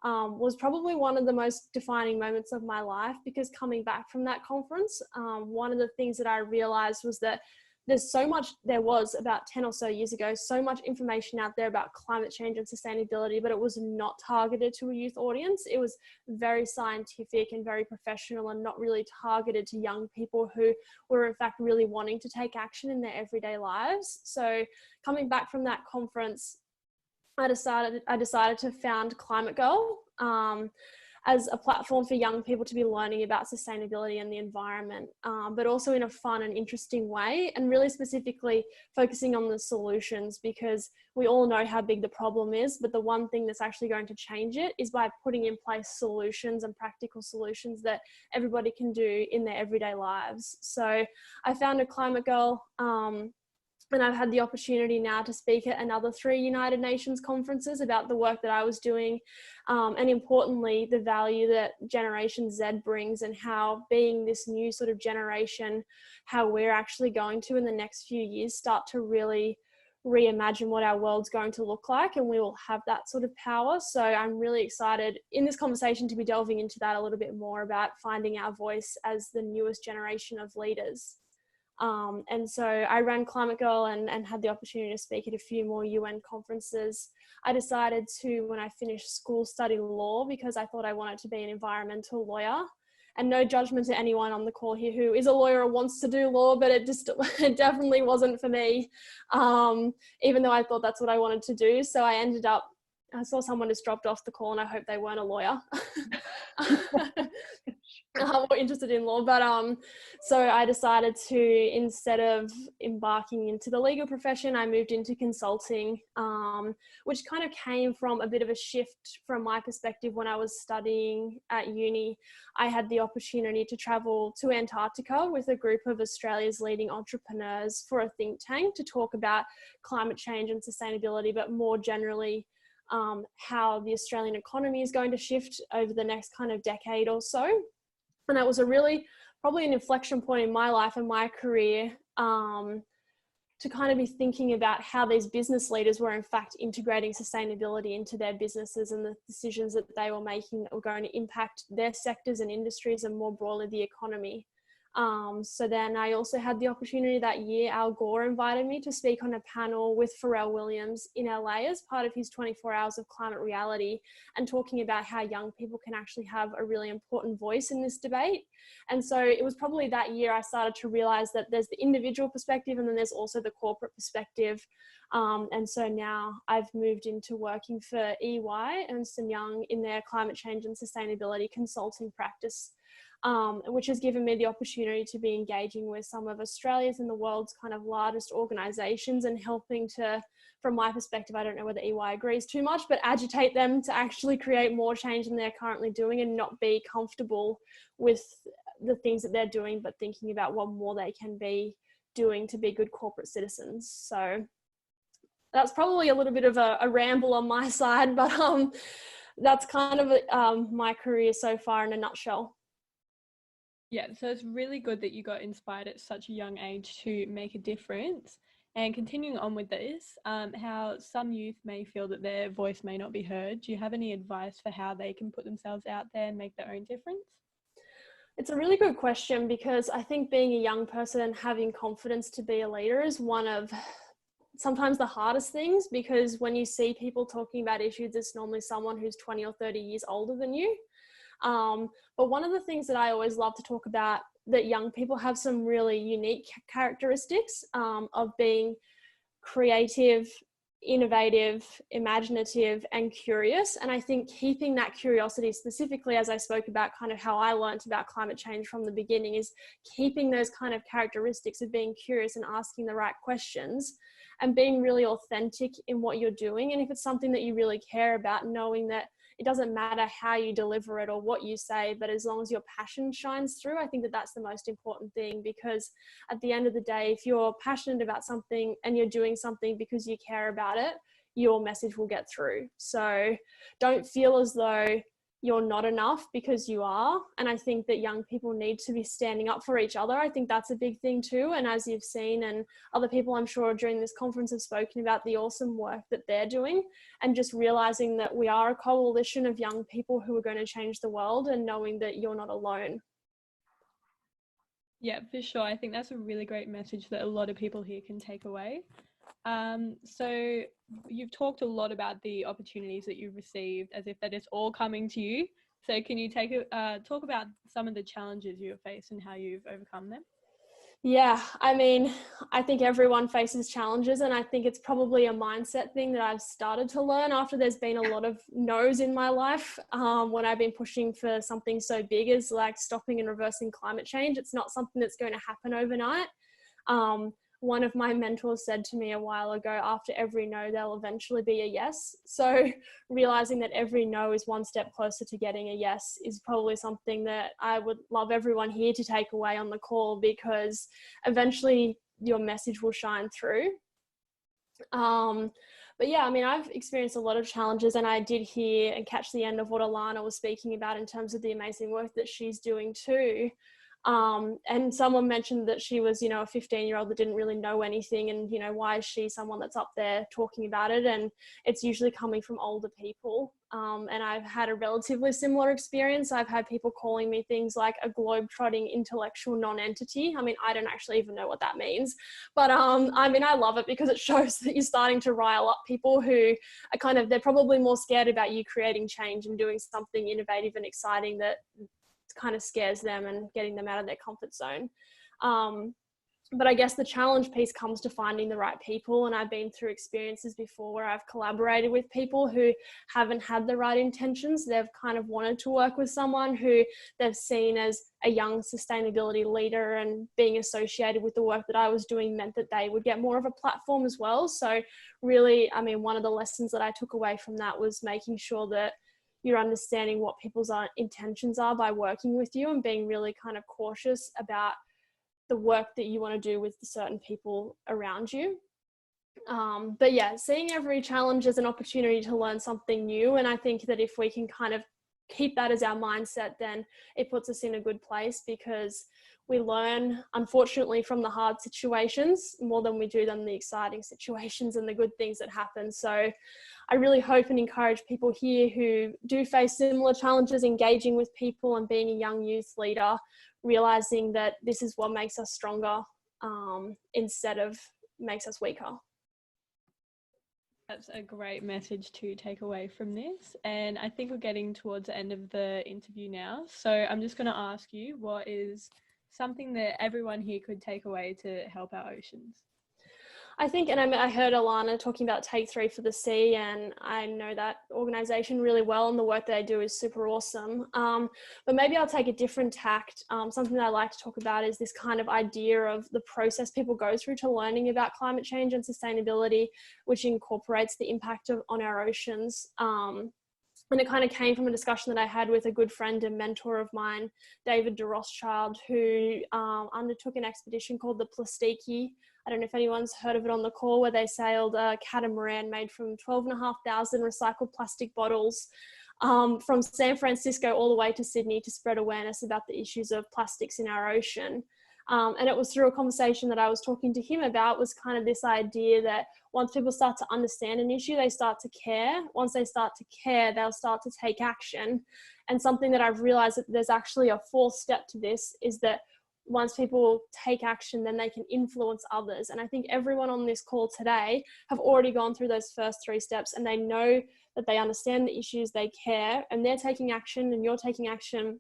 was probably one of the most defining moments of my life, because coming back from that conference, one of the things that I realized was that there was about 10 or so years ago, so much information out there about climate change and sustainability, but it was not targeted to a youth audience. It was very scientific and very professional and not really targeted to young people who were in fact really wanting to take action in their everyday lives. So coming back from that conference, I decided to found Climate Girl as a platform for young people to be learning about sustainability and the environment, but also in a fun and interesting way, and really specifically focusing on the solutions, because we all know how big the problem is, but the one thing that's actually going to change it is by putting in place solutions and practical solutions that everybody can do in their everyday lives. So I founded Climate Girl, and I've had the opportunity now to speak at another 3 United Nations conferences about the work that I was doing, and importantly, the value that Generation Z brings, and how being this new sort of generation, how we're actually going to in the next few years start to really reimagine what our world's going to look like, and we will have that sort of power. So I'm really excited in this conversation to be delving into that a little bit more, about finding our voice as the newest generation of leaders. And so I ran Climate Girl and had the opportunity to speak at a few more UN conferences. I decided to, when I finished school, study law, because I thought I wanted to be an environmental lawyer. And no judgment to anyone on the call here who is a lawyer or wants to do law, but it definitely wasn't for me, even though I thought that's what I wanted to do. So I saw someone just dropped off the call, and I hope they weren't a lawyer. Or interested in law, but so I decided to, instead of embarking into the legal profession, I moved into consulting, which kind of came from a bit of a shift from my perspective. When I was studying at uni, I had the opportunity to travel to Antarctica with a group of Australia's leading entrepreneurs for a think tank to talk about climate change and sustainability, but more generally how the Australian economy is going to shift over the next kind of decade or so. And that was probably an inflection point in my life and my career, to kind of be thinking about how these business leaders were in fact integrating sustainability into their businesses, and the decisions that they were making that were going to impact their sectors and industries and more broadly the economy. So then I also had the opportunity that year, Al Gore invited me to speak on a panel with Pharrell Williams in LA as part of his 24 Hours of Climate Reality, and talking about how young people can actually have a really important voice in this debate. And so it was probably that year I started to realize that there's the individual perspective and then there's also the corporate perspective. And so now I've moved into working for EY, Ernst & Young, in their climate change and sustainability consulting practice, which has given me the opportunity to be engaging with some of Australia's and the world's kind of largest organisations and helping to, from my perspective, I don't know whether EY agrees too much, but agitate them to actually create more change than they're currently doing and not be comfortable with the things that they're doing, but thinking about what more they can be doing to be good corporate citizens. So that's probably a little bit of a ramble on my side, but that's kind of my career so far in a nutshell. Yeah, so it's really good that you got inspired at such a young age to make a difference. And continuing on with this, how some youth may feel that their voice may not be heard. Do you have any advice for how they can put themselves out there and make their own difference? It's a really good question, because I think being a young person and having confidence to be a leader is one of sometimes the hardest things, because when you see people talking about issues, it's normally someone who's 20 or 30 years older than you. But one of the things that I always love to talk about, that young people have some really unique characteristics of being creative, innovative, imaginative, and curious. And I think keeping that curiosity, specifically as I spoke about kind of how I learned about climate change from the beginning, is keeping those kind of characteristics of being curious and asking the right questions and being really authentic in what you're doing. And if it's something that you really care about, knowing that it doesn't matter how you deliver it or what you say, but as long as your passion shines through, I think that that's the most important thing. Because at the end of the day, if you're passionate about something and you're doing something because you care about it, your message will get through. So don't feel as though you're not enough, because you are. And I think that young people need to be standing up for each other. I think that's a big thing too. And as you've seen, and other people I'm sure during this conference have spoken about the awesome work that they're doing, and just realizing that we are a coalition of young people who are going to change the world, and knowing that you're not alone. Yeah, for sure. I think that's a really great message that a lot of people here can take away. So you've talked a lot about the opportunities that you've received as if that it's all coming to you. So can you talk about some of the challenges you have faced and how you've overcome them? Yeah, I mean, I think everyone faces challenges, and I think it's probably a mindset thing that I've started to learn after there's been a lot of no's in my life. When I've been pushing for something so big as like stopping and reversing climate change, it's not something that's going to happen overnight. One of my mentors said to me a while ago, after every no, there'll eventually be a yes. So realizing that every no is one step closer to getting a yes is probably something that I would love everyone here to take away on the call, because eventually your message will shine through. But yeah, I mean, I've experienced a lot of challenges, and I did hear and catch the end of what Alana was speaking about in terms of the amazing work that she's doing too. And someone mentioned that she was, a 15-year-old that didn't really know anything, and, why is she someone that's up there talking about it? And it's usually coming from older people. And I've had a relatively similar experience. I've had people calling me things like a globe-trotting intellectual non-entity. I mean, I don't actually even know what that means, but I love it, because it shows that you're starting to rile up people who are they're probably more scared about you creating change and doing something innovative and exciting that kind of scares them and getting them out of their comfort zone. But I guess the challenge piece comes to finding the right people. And I've been through experiences before where I've collaborated with people who haven't had the right intentions. They've kind of wanted to work with someone who they've seen as a young sustainability leader, and being associated with the work that I was doing meant that they would get more of a platform as well. So really, I mean, one of the lessons that I took away from that was making sure that you're understanding what people's intentions are by working with you, and being really kind of cautious about the work that you want to do with the certain people around you. But yeah, seeing every challenge as an opportunity to learn something new. And I think that if we can kind of keep that as our mindset, then it puts us in a good place, because we learn, unfortunately, from the hard situations more than we do than the exciting situations and the good things that happen. So I really hope and encourage people here who do face similar challenges, engaging with people and being a young youth leader, realizing that this is what makes us stronger, instead of makes us weaker. That's a great message to take away from this. And I think we're getting towards the end of the interview now. So I'm just going to ask you, what is something that everyone here could take away to help our oceans? I think, and I heard Alana talking about Take 3 for the Sea, and I know that organisation really well, and the work they do is super awesome. But maybe I'll take a different tact. Something that I like to talk about is this kind of idea of the process people go through to learning about climate change and sustainability, which incorporates the impact on our oceans. And it kind of came from a discussion that I had with a good friend and mentor of mine, David de Rothschild, who undertook an expedition called the Plastiki. I don't know if anyone's heard of it on the call, where they sailed a catamaran made from 12,500 recycled plastic bottles from San Francisco all the way to Sydney to spread awareness about the issues of plastics in our ocean. And it was through a conversation that I was talking to him about, was kind of this idea that once people start to understand an issue, they start to care. Once they start to care, they'll start to take action. And something that I've realized that there's actually a fourth step to this, is that once people take action, then they can influence others. And I think everyone on this call today have already gone through those first 3 steps, and they know that they understand the issues, they care, and they're taking action, and you're taking action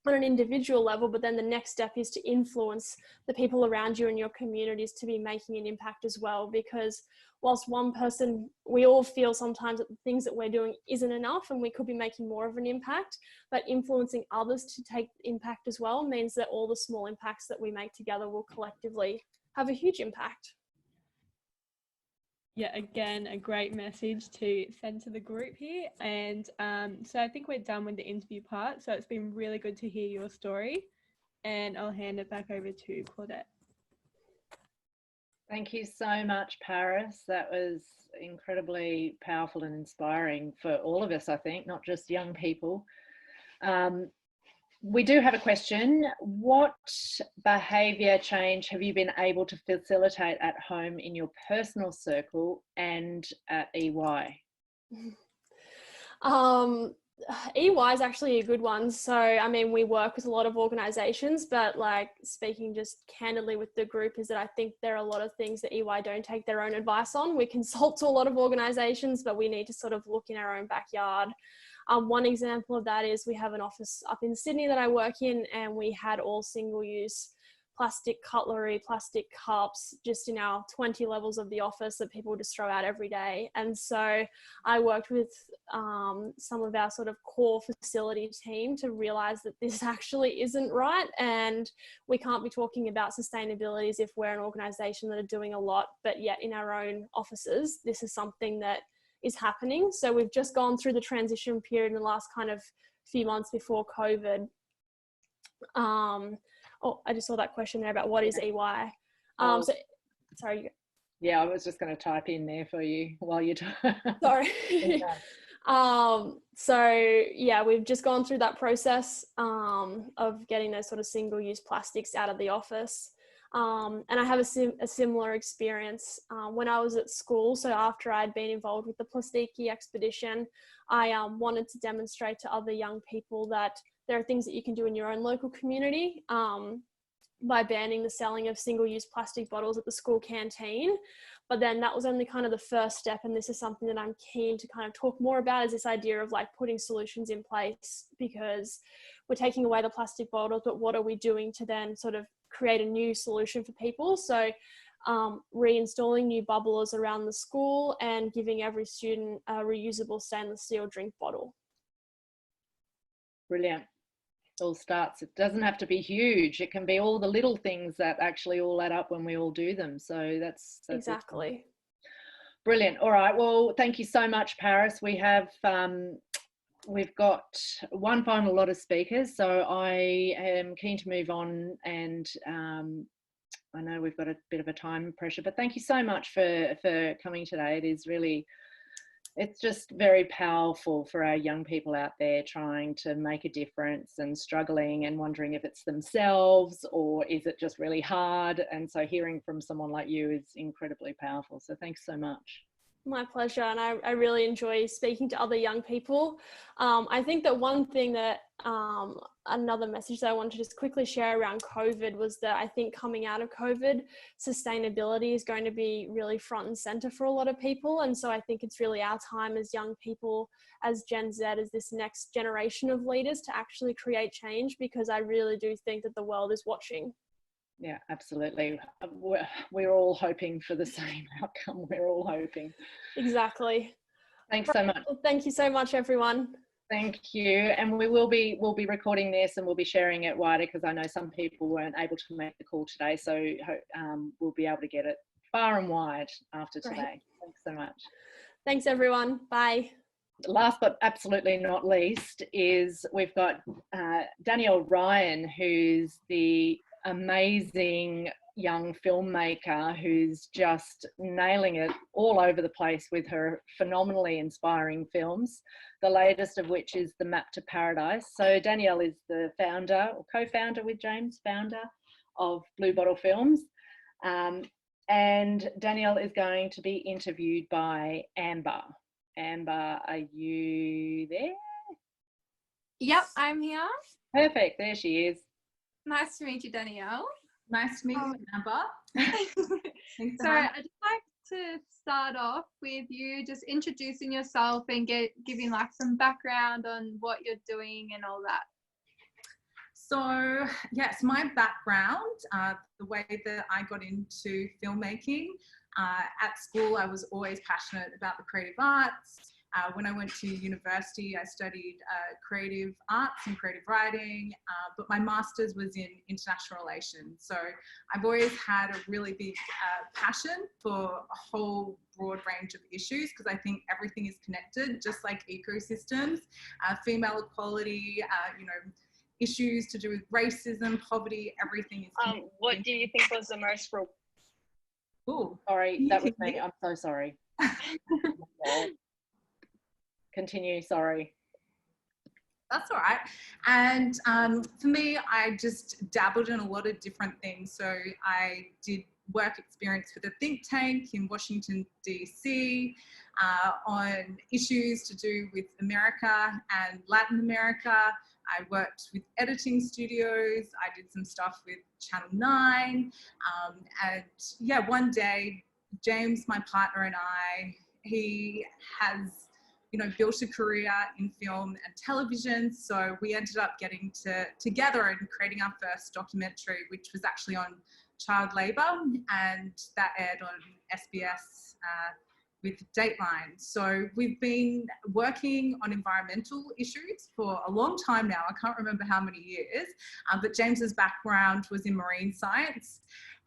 on an individual level. But then the next step is to influence the people around you and your communities to be making an impact as well. Because whilst one person, we all feel sometimes that the things that we're doing isn't enough and we could be making more of an impact, but influencing others to take impact as well means that all the small impacts that we make together will collectively have a huge impact. Yeah, again, a great message to send to the group here. And so I think we're done with the interview part. So it's been really good to hear your story, and I'll hand it back over to Claudette. Thank you so much, Paris. That was incredibly powerful and inspiring for all of us, I think, not just young people. We do have a question. What behaviour change have you been able to facilitate at home in your personal circle and at EY? EY is actually a good one. So, I mean, we work with a lot of organisations, but like speaking just candidly with the group is that I think there are a lot of things that EY don't take their own advice on. We consult to a lot of organisations, but we need to sort of look in our own backyard. One example of that is we have an office up in Sydney that I work in, and we had all single-use plastic cutlery, plastic cups, just in our 20 levels of the office that people just throw out every day. And so I worked with some of our sort of core facility team to realize that this actually isn't right, and we can't be talking about sustainability as if we're an organization that are doing a lot, but yet in our own offices, this is something that is happening. So we've just gone through the transition period in the last kind of few months before COVID. Oh, I just saw that question there about what is EY. So, sorry. Yeah, I was just going to type in there for you while you're talking. Sorry. So yeah, we've just gone through that process of getting those sort of single-use plastics out of the office. And I have a similar experience when I was at school. So after I'd been involved with the Plastiki expedition, I wanted to demonstrate to other young people that there are things that you can do in your own local community by banning the selling of single-use plastic bottles at the school canteen. But then that was only kind of the first step, and this is something that I'm keen to kind of talk more about, is this idea of like putting solutions in place, because we're taking away the plastic bottles, but what are we doing to then sort of create a new solution for people? So reinstalling new bubblers around the school and giving every student a reusable stainless steel drink bottle. Brilliant. All starts, it doesn't have to be huge, it can be all the little things that actually all add up when we all do them. So that's exactly it. Brilliant. All right, well, thank you so much, Paris. We have we've got one final lot of speakers, so I am keen to move on, and I know we've got a bit of a time pressure, but thank you so much for coming today. It is really It's just very powerful for our young people out there trying to make a difference and struggling and wondering if it's themselves or is it just really hard. And so hearing from someone like you is incredibly powerful. So thanks so much. My pleasure, and I really enjoy speaking to other young people. I think that one thing that, another message that I wanted to just quickly share around COVID was that I think coming out of COVID, sustainability is going to be really front and center for a lot of people. And so I think it's really our time as young people, as Gen Z, as this next generation of leaders to actually create change, because I really do think that the world is watching. Yeah, absolutely. We're all hoping for the same outcome. We're all hoping. Exactly. Thanks so much. Well, thank you so much, everyone. Thank you. And we'll be recording this and we'll be sharing it wider because I know some people weren't able to make the call today. So we'll be able to get it far and wide after today. Great. Thanks so much. Thanks, everyone. Bye. Last but absolutely not least is we've got Danielle Ryan, who's the amazing young filmmaker who's just nailing it all over the place with her phenomenally inspiring films, the latest of which is The Map to Paradise. So Danielle is the founder or co-founder with James, founder of Blue Bottle Films. And Danielle is going to be interviewed by Amber. Amber, are you there? Yep, I'm here. Perfect, there she is. Nice to meet you, Danielle. Nice to meet you, Amber. Thanks So I'd just like to start off with you just introducing yourself and giving like some background on what you're doing and all that. So yes, my background, the way that I got into filmmaking, at school I was always passionate about the creative arts. When I went to university, I studied creative arts and creative writing, but my master's was in international relations. So I've always had a really big passion for a whole broad range of issues because I think everything is connected, just like ecosystems, female equality, issues to do with racism, poverty, everything is connected. What do you think was the most Ooh, sorry, that was me. I'm so sorry. Continue, sorry. That's all right. And for me, I just dabbled in a lot of different things. So I did work experience with a think tank in Washington, DC, on issues to do with America and Latin America. I worked with editing studios. I did some stuff with Channel 9. And yeah, one day, James, my partner, and he has built a career in film and television. So we ended up getting together and creating our first documentary, which was actually on child labour, and that aired on SBS with Dateline. So we've been working on environmental issues for a long time now. I can't remember how many years, but James's background was in marine science.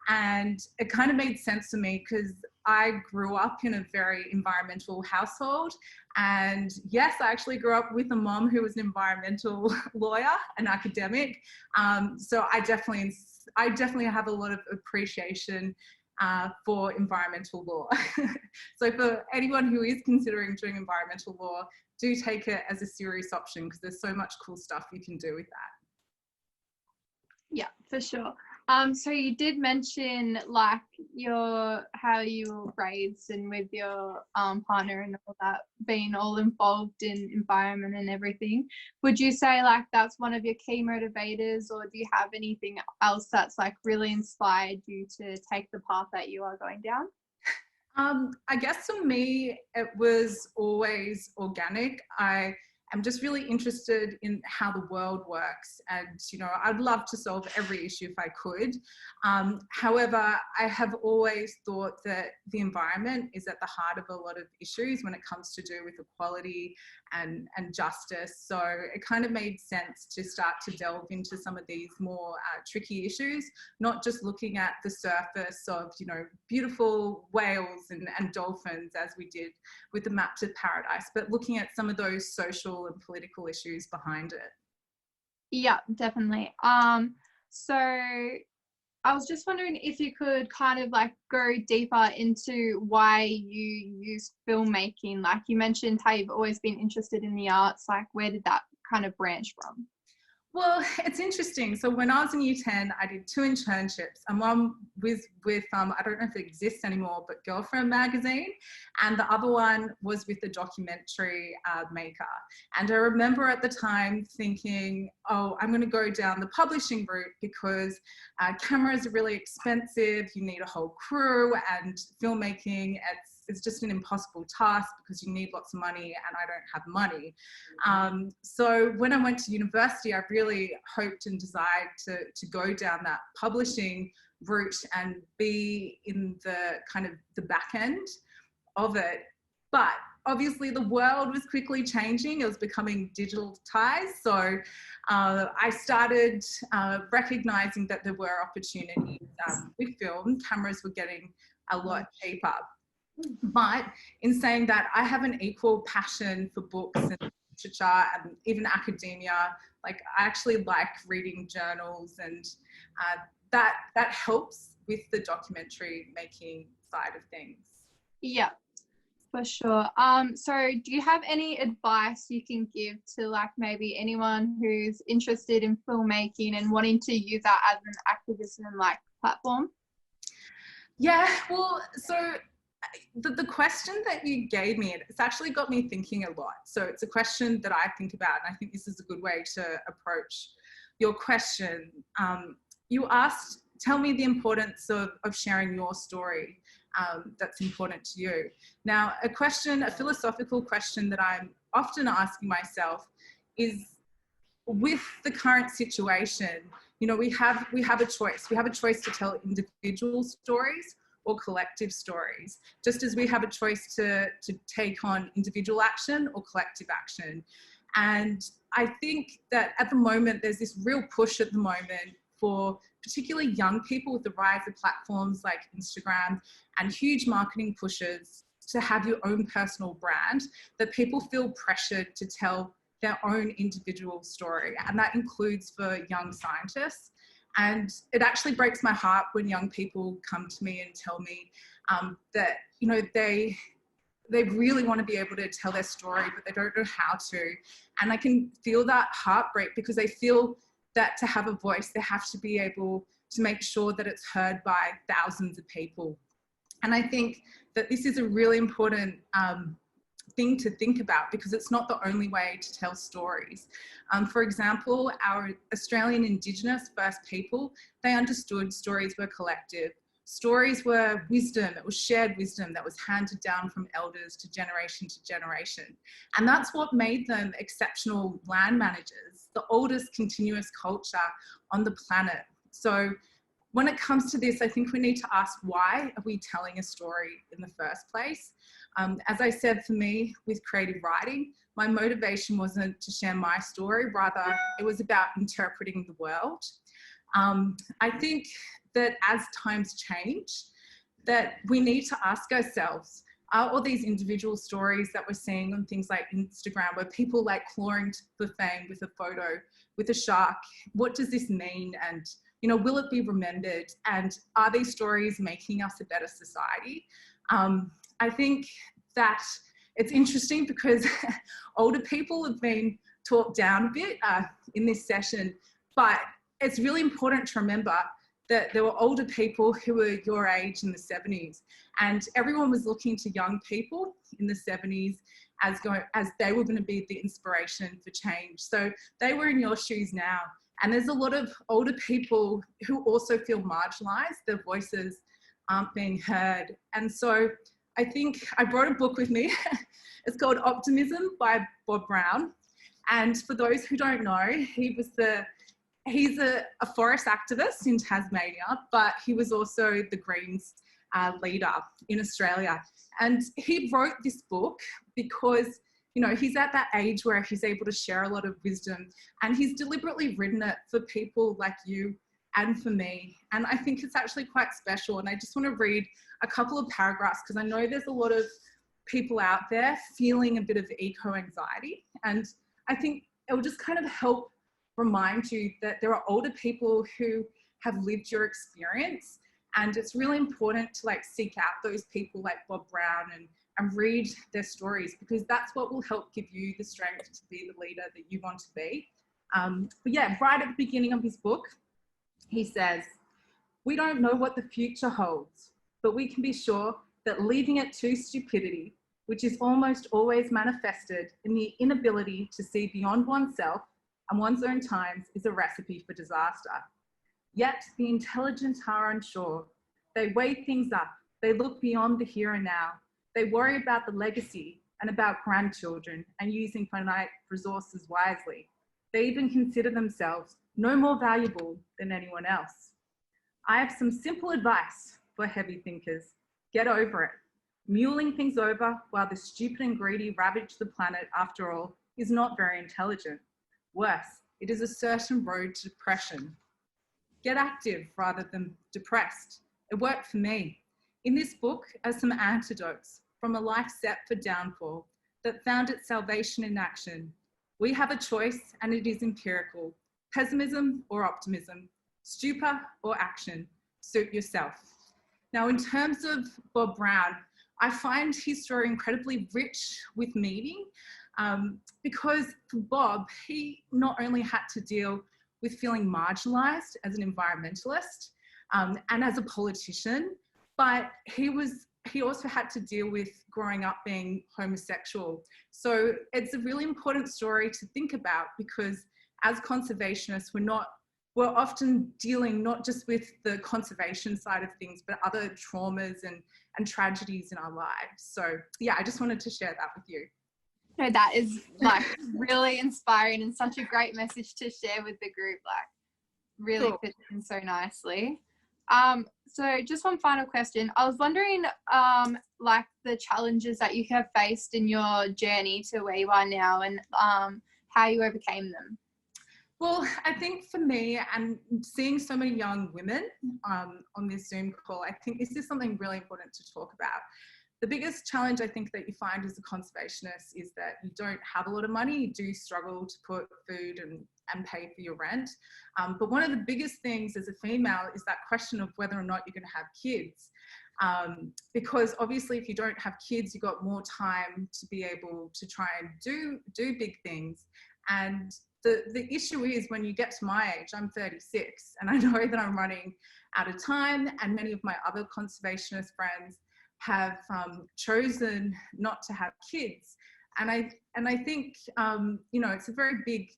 And it kind of made sense to me because I grew up in a very environmental household. And yes, I actually grew up with a mom who was an environmental lawyer, an academic. So I definitely have a lot of appreciation for environmental law. So for anyone who is considering doing environmental law, do take it as a serious option because there's so much cool stuff you can do with that. Yeah, for sure. So you did mention like how you were raised and with your partner and all that, being all involved in environment and everything. Would you say like that's one of your key motivators, or do you have anything else that's like really inspired you to take the path that you are going down? I guess for me, it was always organic. I'm just really interested in how the world works, and I'd love to solve every issue if I could. However, I have always thought that the environment is at the heart of a lot of issues when it comes to do with equality and justice. So it kind of made sense to start to delve into some of these more tricky issues, not just looking at the surface of beautiful whales and dolphins as we did with the Map to Paradise, but looking at some of those social and political issues behind it. Yeah, definitely. So I was just wondering if you could kind of like go deeper into why you use filmmaking. Like you mentioned how you've always been interested in the arts. Like where did that kind of branch from? Well, it's interesting. So when I was in Year 10, I did 2 internships, and one was with, I don't know if it exists anymore, but Girlfriend magazine. And the other one was with the documentary maker. And I remember at the time thinking, oh, I'm going to go down the publishing route because cameras are really expensive. You need a whole crew, and filmmaking, it's just an impossible task because you need lots of money and I don't have money. So when I went to university, I really hoped and desired to go down that publishing route and be in the kind of the back end of it. But obviously the world was quickly changing. It was becoming digitalized. So I started recognizing that there were opportunities with film. Cameras were getting a lot cheaper. But in saying that, I have an equal passion for books and literature and even academia. Like I actually like reading journals, and that helps with the documentary making side of things. Yeah, for sure. So do you have any advice you can give to like maybe anyone who's interested in filmmaking and wanting to use that as an activism like platform? Yeah, well, so the question that you gave me, it's actually got me thinking a lot. So it's a question that I think about, and I think this is a good way to approach your question. You asked, tell me the importance of sharing your story that's important to you. Now, a philosophical question that I'm often asking myself is, with the current situation, you know, we have a choice. We have a choice to tell individual stories or collective stories, just as we have a choice to take on individual action or collective action. And I think that at the moment, there's this real push at the moment for particularly young people with the rise of platforms like Instagram and huge marketing pushes to have your own personal brand, that people feel pressured to tell their own individual story. And that includes for young scientists. And it actually breaks my heart when young people come to me and tell me that, you know, they really want to be able to tell their story, but they don't know how to. And I can feel that heartbreak because they feel that to have a voice, they have to be able to make sure that it's heard by thousands of people. And I think that this is a really important thing to think about, because it's not the only way to tell stories. For example, our Australian Indigenous First People, they understood stories were collective. Stories were wisdom. It was shared wisdom that was handed down from elders to generation. And that's what made them exceptional land managers, the oldest continuous culture on the planet. So when it comes to this, I think we need to ask, why are we telling a story in the first place? As I said, for me, with creative writing, my motivation wasn't to share my story, rather it was about interpreting the world. I think that as times change, that we need to ask ourselves, are all these individual stories that we're seeing on things like Instagram, where people like clawing for fame with a photo with a shark, what does this mean? And, you know, will it be remembered? And are these stories making us a better society? I think that it's interesting because older people have been talked down a bit in this session, but it's really important to remember that there were older people who were your age in the 70s, and everyone was looking to young people in the 70s as they were going to be the inspiration for change. So they were in your shoes now. And there's a lot of older people who also feel marginalized, their voices aren't being heard. And so I think I brought a book with me. It's called Optimism by Bob Brown. And for those who don't know, he's a forest activist in Tasmania, but he was also the Greens leader in Australia. And he wrote this book because, you know, he's at that age where he's able to share a lot of wisdom, and he's deliberately written it for people like you and for me. And I think it's actually quite special. And I just want to read a couple of paragraphs, because I know there's a lot of people out there feeling a bit of eco-anxiety. And I think it will just kind of help remind you that there are older people who have lived your experience. And it's really important to like seek out those people like Bob Brown and read their stories, because that's what will help give you the strength to be the leader that you want to be. But yeah, right at the beginning of his book, he says, "We don't know what the future holds, but we can be sure that leaving it to stupidity, which is almost always manifested in the inability to see beyond oneself and one's own times, is a recipe for disaster. Yet the intelligent are unsure. They weigh things up. They look beyond the here and now. They worry about the legacy and about grandchildren and using finite resources wisely. They even consider themselves no more valuable than anyone else. I have some simple advice for heavy thinkers. Get over it. Muling things over while the stupid and greedy ravage the planet, after all, is not very intelligent. Worse, it is a certain road to depression. Get active rather than depressed. It worked for me. In this book are some antidotes from a life set for downfall that found its salvation in action. We have a choice, and it is empirical. Pessimism or optimism, stupor or action. Suit yourself." Now, in terms of Bob Brown, I find his story incredibly rich with meaning, because for Bob, he not only had to deal with feeling marginalised as an environmentalist and as a politician, but he also had to deal with growing up being homosexual. So it's a really important story to think about, because as conservationists, we're often dealing not just with the conservation side of things, but other traumas and tragedies in our lives. So yeah, I just wanted to share that with you. No, that is like really inspiring and such a great message to share with the group. Like really Cool. fits in so nicely. So just one final question. I was wondering, like the challenges that you have faced in your journey to where you are now, and how you overcame them. Well, I think for me, and seeing so many young women on this Zoom call, I think this is something really important to talk about. The biggest challenge I think that you find as a conservationist is that you don't have a lot of money. You do struggle to put food and pay for your rent. But one of the biggest things as a female is that question of whether or not you're going to have kids. Because obviously if you don't have kids, you've got more time to be able to try and do big things. And the issue is, when you get to my age, I'm 36, and I know that I'm running out of time, and many of my other conservationist friends have chosen not to have kids. And I think, it's a very big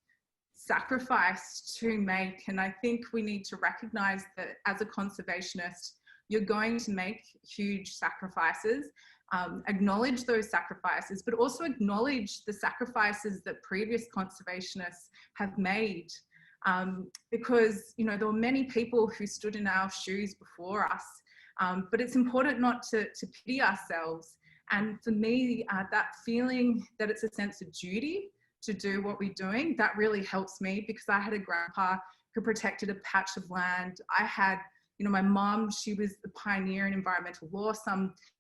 sacrifice to make. And I think we need to recognize that as a conservationist, you're going to make huge sacrifices. Acknowledge those sacrifices, but also acknowledge the sacrifices that previous conservationists have made. Because, there were many people who stood in our shoes before us, but it's important not to pity ourselves. And for me, that feeling that it's a sense of duty to do what we're doing, that really helps me, because I had a grandpa who protected a patch of land. I had, my mum, she was the pioneer in environmental law.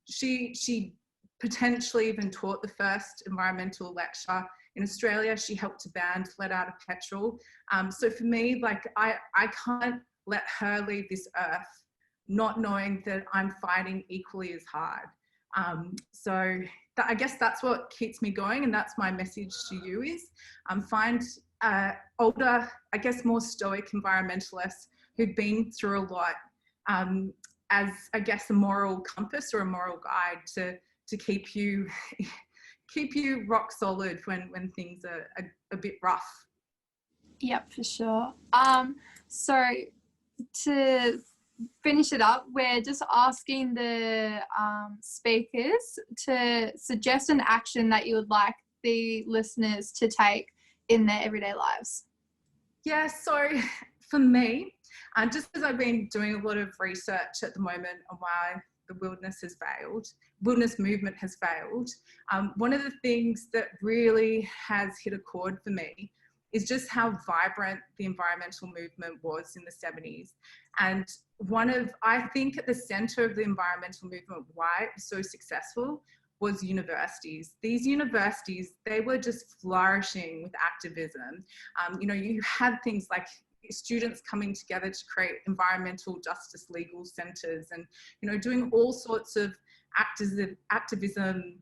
She potentially even taught the first environmental lecture in Australia. She helped to ban lead out of petrol. So for me, like I can't let her leave this earth not knowing that I'm fighting equally as hard. So I guess that's what keeps me going, and that's my message to you is find older, I guess more stoic environmentalists who've been through a lot as, I guess, a moral compass or a moral guide to keep you rock solid when things are a bit rough. Yep, for sure. So to finish it up, we're just asking the speakers to suggest an action that you would like the listeners to take in their everyday lives. Yeah, so for me, just as I've been doing a lot of research at the moment on why the wilderness movement has failed, one of the things that really has hit a chord for me is just how vibrant the environmental movement was in the 70s. And I think at the center of the environmental movement, why it was so successful, was universities. These universities, they were just flourishing with activism. You had things like students coming together to create environmental justice legal centres, and, you know, doing all sorts of activism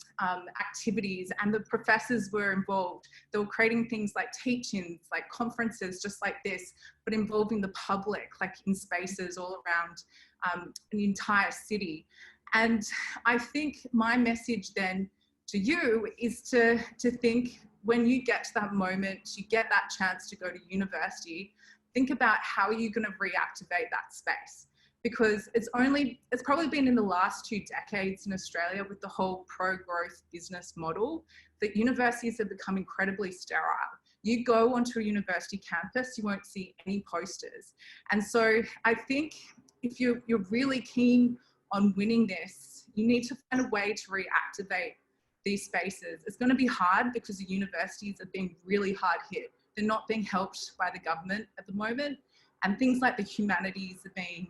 activities, and the professors were involved. They were creating things like teach-ins, like conferences just like this, but involving the public, like in spaces all around an entire city. And I think my message then to you is to think, when you get to that moment, you get that chance to go to university, think about how you're going to reactivate that space. Because it's probably been in the last 2 decades in Australia with the whole pro-growth business model that universities have become incredibly sterile. You go onto a university campus, you won't see any posters. And so I think if you're really keen on winning this, you need to find a way to reactivate these spaces. It's going to be hard because the universities are being really hard hit. They're not being helped by the government at the moment, and things like the humanities are being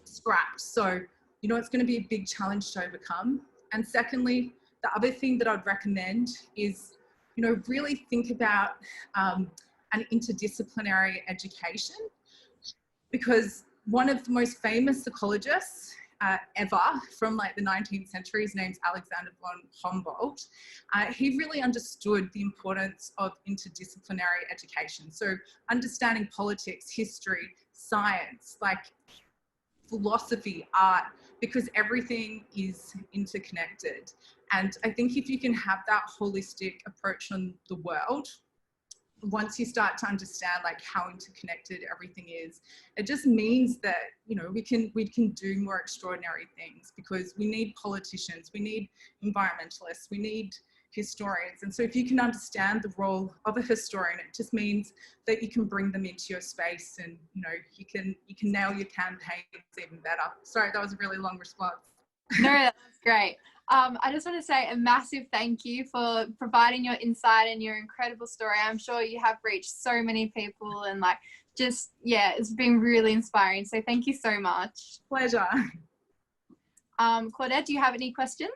scrapped. So, you know, it's going to be a big challenge to overcome. And secondly, the other thing that I'd recommend is, you know, really think about an interdisciplinary education, because one of the most famous psychologists ever from like the 19th century, his name's Alexander von Humboldt. He really understood the importance of interdisciplinary education. So understanding politics, history, science, like philosophy, art, because everything is interconnected. And I think if you can have that holistic approach on the world, once you start to understand like how interconnected everything is, it just means that, you know, we can do more extraordinary things, because we need politicians, we need environmentalists, we need historians. And so if you can understand the role of a historian, it just means that you can bring them into your space, and, you know, you can nail your campaigns even better. Sorry, that was a really long response. No, that was great. I just want to say a massive thank you for providing your insight and your incredible story. I'm sure you have reached so many people, and like, just, yeah, it's been really inspiring. So thank you so much. Pleasure. Claudette, do you have any questions?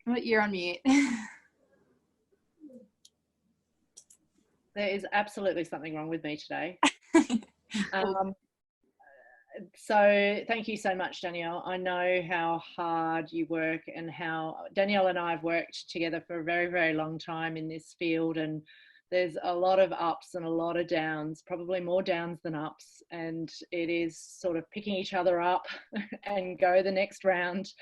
Oh, you're on mute. There is absolutely something wrong with me today. So thank you so much, Danielle. I know how hard you work, and how Danielle and I have worked together for a very, very long time in this field, and there's a lot of ups and a lot of downs, probably more downs than ups, and it is sort of picking each other up and go the next round.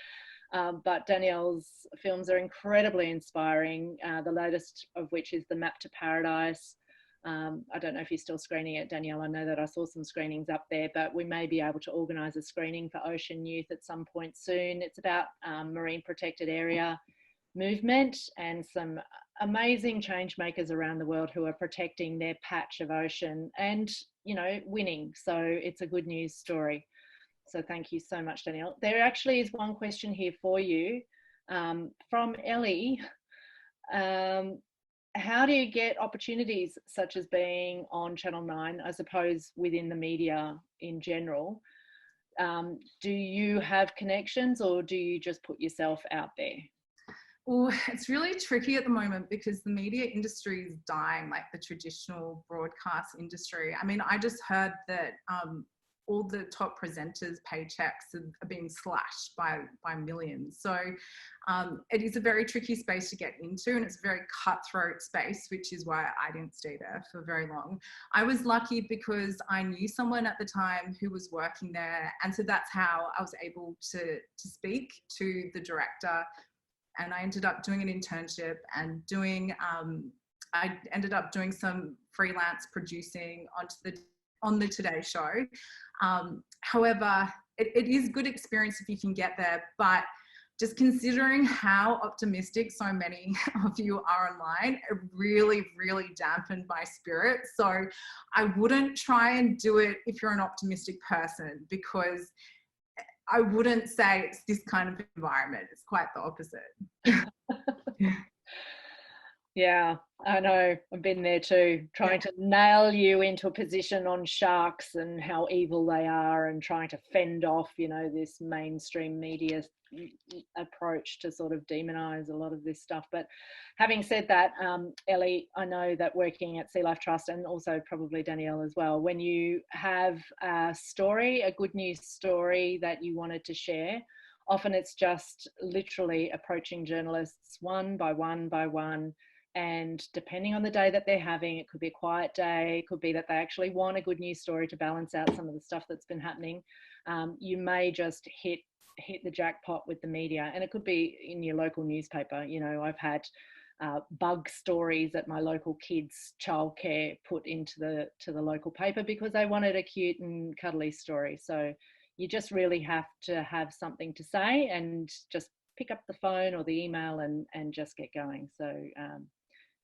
But Danielle's films are incredibly inspiring, the latest of which is The Map to Paradise. I don't know if you're still screening it, Danielle. I know that I saw some screenings up there, but we may be able to organise a screening for Ocean Youth at some point soon. It's about marine protected area movement and some amazing change makers around the world who are protecting their patch of ocean and, you know, winning. So it's a good news story. So thank you so much, Danielle. There actually is one question here for you from Ellie. How do you get opportunities such as being on Channel 9, I suppose, within the media in general? Do you have connections, or do you just put yourself out there? Well, it's really tricky at the moment because the media industry is dying, like the traditional broadcast industry. I mean, I just heard that all the top presenters' paychecks are being slashed by millions. So it is a very tricky space to get into, and it's a very cutthroat space, which is why I didn't stay there for very long. I was lucky because I knew someone at the time who was working there, and so that's how I was able to speak to the director. And I ended up doing an internship and I ended up doing some freelance producing on the Today Show. However, it is good experience if you can get there, but just considering how optimistic so many of you are online, it really, really dampened my spirit. So I wouldn't try and do it if you're an optimistic person, because I wouldn't say it's this kind of environment. It's quite the opposite. Yeah, I know. I've been there too, trying to nail you into a position on sharks and how evil they are, and trying to fend off, you know, this mainstream media approach to sort of demonize a lot of this stuff. But having said that, Ellie, I know that working at Sea Life Trust, and also probably Danielle as well, when you have a story, a good news story that you wanted to share, often it's just literally approaching journalists one by one by one. And depending on the day that they're having, it could be a quiet day, it could be that they actually want a good news story to balance out some of the stuff that's been happening. You may just hit the jackpot with the media, and it could be in your local newspaper. You know, I've had bug stories at my local kids' childcare put into the local paper because they wanted a cute and cuddly story. So you just really have to have something to say and just pick up the phone or the email and just get going. So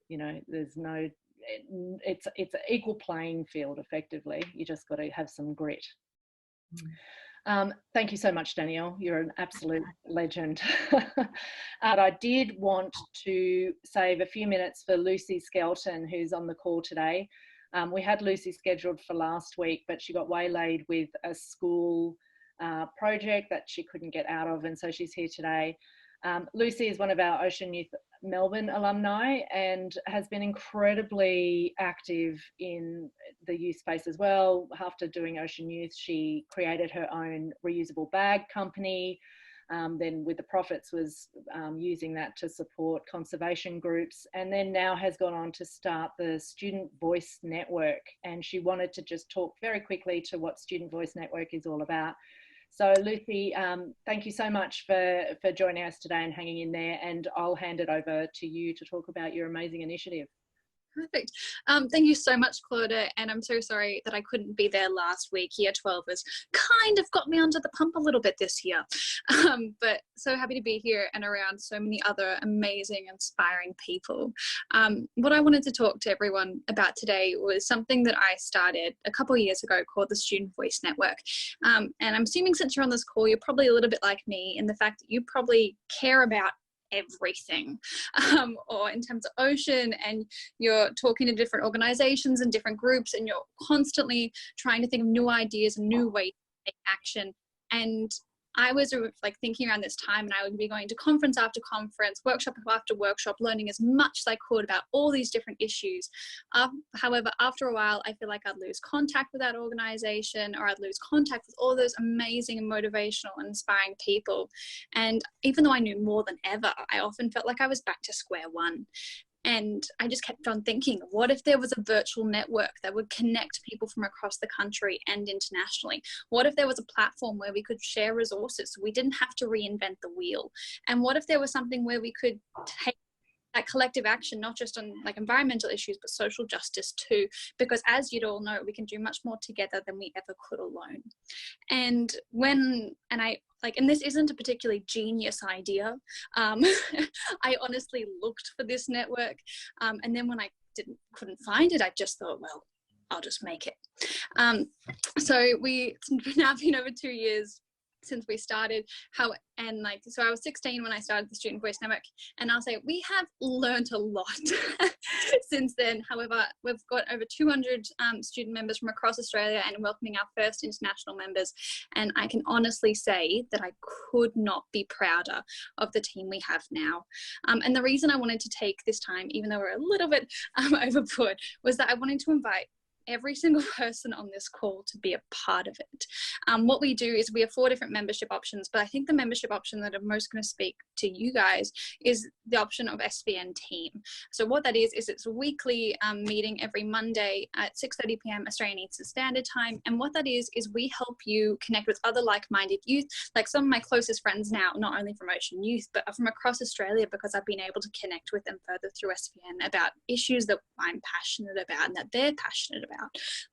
you know, there's no, it's an equal playing field effectively. You just got to have some grit. Thank you so much, Danielle. You're an absolute legend. I did want to save a few minutes for Lucy Skelton, who's on the call today. We had Lucy scheduled for last week, but she got waylaid with a school project that she couldn't get out of, and so she's here today. Lucy is one of our Ocean Youth Melbourne alumni and has been incredibly active in the youth space as well. After doing Ocean Youth, she created her own reusable bag company. Then with the profits was using that to support conservation groups, and then now has gone on to start the Student Voice Network. And she wanted to just talk very quickly to what Student Voice Network is all about. So Lucy, thank you so much for joining us today and hanging in there, and I'll hand it over to you to talk about your amazing initiative. Perfect. Thank you so much, Claudia, and I'm so sorry that I couldn't be there last week. Year 12 has kind of got me under the pump a little bit this year, but so happy to be here and around so many other amazing, inspiring people. What I wanted to talk to everyone about today was something that I started a couple of years ago called the Student Voice Network. And I'm assuming since you're on this call, you're probably a little bit like me in the fact that you probably care about everything, or in terms of ocean, and you're talking to different organizations and different groups, and you're constantly trying to think of new ideas and new ways to take action. And I was like thinking around this time, and I would be going to conference after conference, workshop after workshop, learning as much as I could about all these different issues. However, after a while, I feel like I'd lose contact with that organization, or I'd lose contact with all those amazing and motivational and inspiring people. And even though I knew more than ever, I often felt like I was back to square one. And I just kept on thinking, what if there was a virtual network that would connect people from across the country and internationally? What if there was a platform where we could share resources so we didn't have to reinvent the wheel? And what if there was something where we could take that collective action, not just on like environmental issues, but social justice too? Because as you'd all know, we can do much more together than we ever could alone. And and this isn't a particularly genius idea. I honestly looked for this network, and then when I couldn't find it, I just thought, well, I'll just make it. So it's now been over 2 years since we started. So I was 16 when I started the Student Voice Network, and I'll say we have learned a lot since then. However, we've got over 200 student members from across Australia and welcoming our first international members, and I can honestly say that I could not be prouder of the team we have now. And the reason I wanted to take this time, even though we're a little bit overboard, was that I wanted to invite every single person on this call to be a part of it. What we do is we have 4 different membership options, but I think the membership option that I'm most going to speak to you guys is the option of SVN Team. So what that is it's a weekly meeting every Monday at 6:30 p.m. Australian Eastern Standard Time. And what that is we help you connect with other like-minded youth, like some of my closest friends now, not only from Ocean Youth, but from across Australia, because I've been able to connect with them further through SVN about issues that I'm passionate about and that they're passionate about.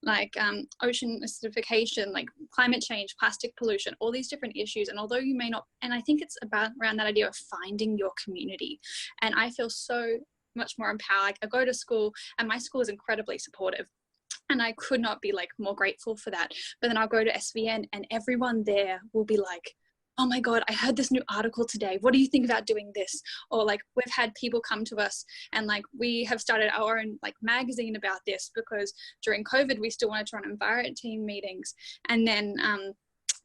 Like ocean acidification, like climate change, plastic pollution, all these different issues. And although you may not, and I think it's about around that idea of finding your community. And I feel so much more empowered. Like I go to school, and my school is incredibly supportive, and I could not be like more grateful for that. But then I'll go to SVN, and everyone there will be like, oh my God, I heard this new article today. What do you think about doing this? Or like we've had people come to us, and like we have started our own like magazine about this, because during COVID we still wanted to run environment team meetings. And then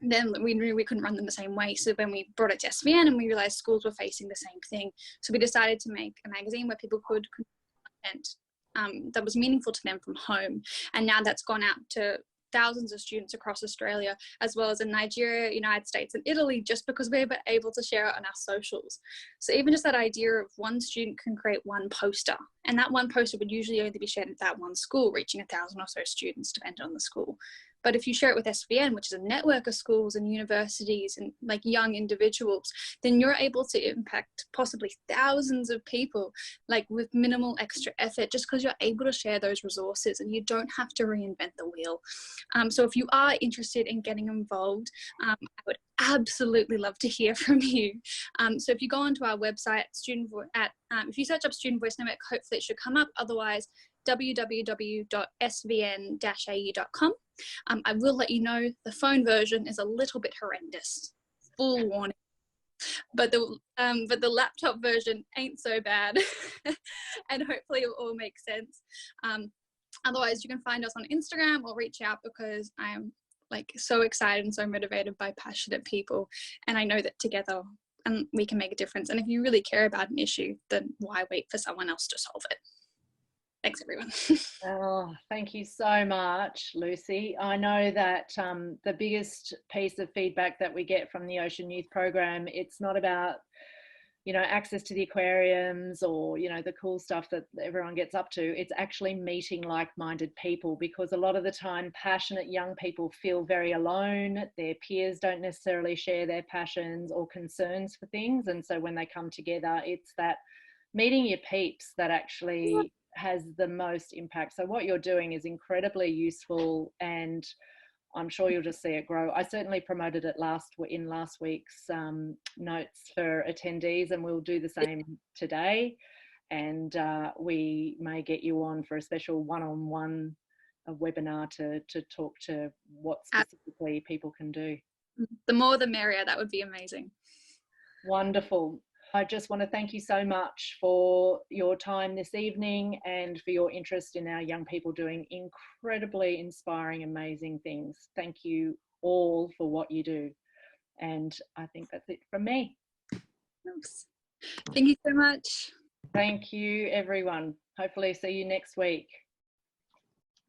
then we knew we couldn't run them the same way. So when we brought it to SVN and we realized schools were facing the same thing, so we decided to make a magazine where people could content that was meaningful to them from home. And now that's gone out to thousands of students across Australia, as well as in Nigeria, United States and Italy, just because we were able to share it on our socials. So even just that idea of one student can create one poster, and that one poster would usually only be shared at that one school, reaching 1,000 or so students depending on the school. But if you share it with SVN, which is a network of schools and universities and like young individuals, then you're able to impact possibly thousands of people, like with minimal extra effort, just because you're able to share those resources and you don't have to reinvent the wheel. So if you are interested in getting involved, I would absolutely love to hear from you. So if you go onto our website, if you search up Student Voice Network, hopefully it should come up. Otherwise, www.svn-au.com. I will let you know the phone version is a little bit horrendous, full warning, but the laptop version ain't so bad, and hopefully it will all make sense. Otherwise, you can find us on Instagram or reach out, because I am like so excited and so motivated by passionate people, and I know that together we can make a difference. And if you really care about an issue, then why wait for someone else to solve it? Thanks, everyone. Oh, thank you so much, Lucy. I know that the biggest piece of feedback that we get from the Ocean Youth Program, it's not about, you know, access to the aquariums or, you know, the cool stuff that everyone gets up to. It's actually meeting like-minded people, because a lot of the time passionate young people feel very alone. Their peers don't necessarily share their passions or concerns for things. And so when they come together, it's that meeting your peeps that actually has the most impact. So what you're doing is incredibly useful, and I'm sure you'll just see it grow. I certainly promoted it in last week's notes for attendees, and we'll do the same today. And we may get you on for a special one-on-one webinar to talk to what specifically people can do. The more the merrier. That would be amazing. Wonderful. I just want to thank you so much for your time this evening and for your interest in our young people doing incredibly inspiring, amazing things. Thank you all for what you do. And I think that's it from me. Thanks. Thank you so much. Thank you, everyone. Hopefully see you next week.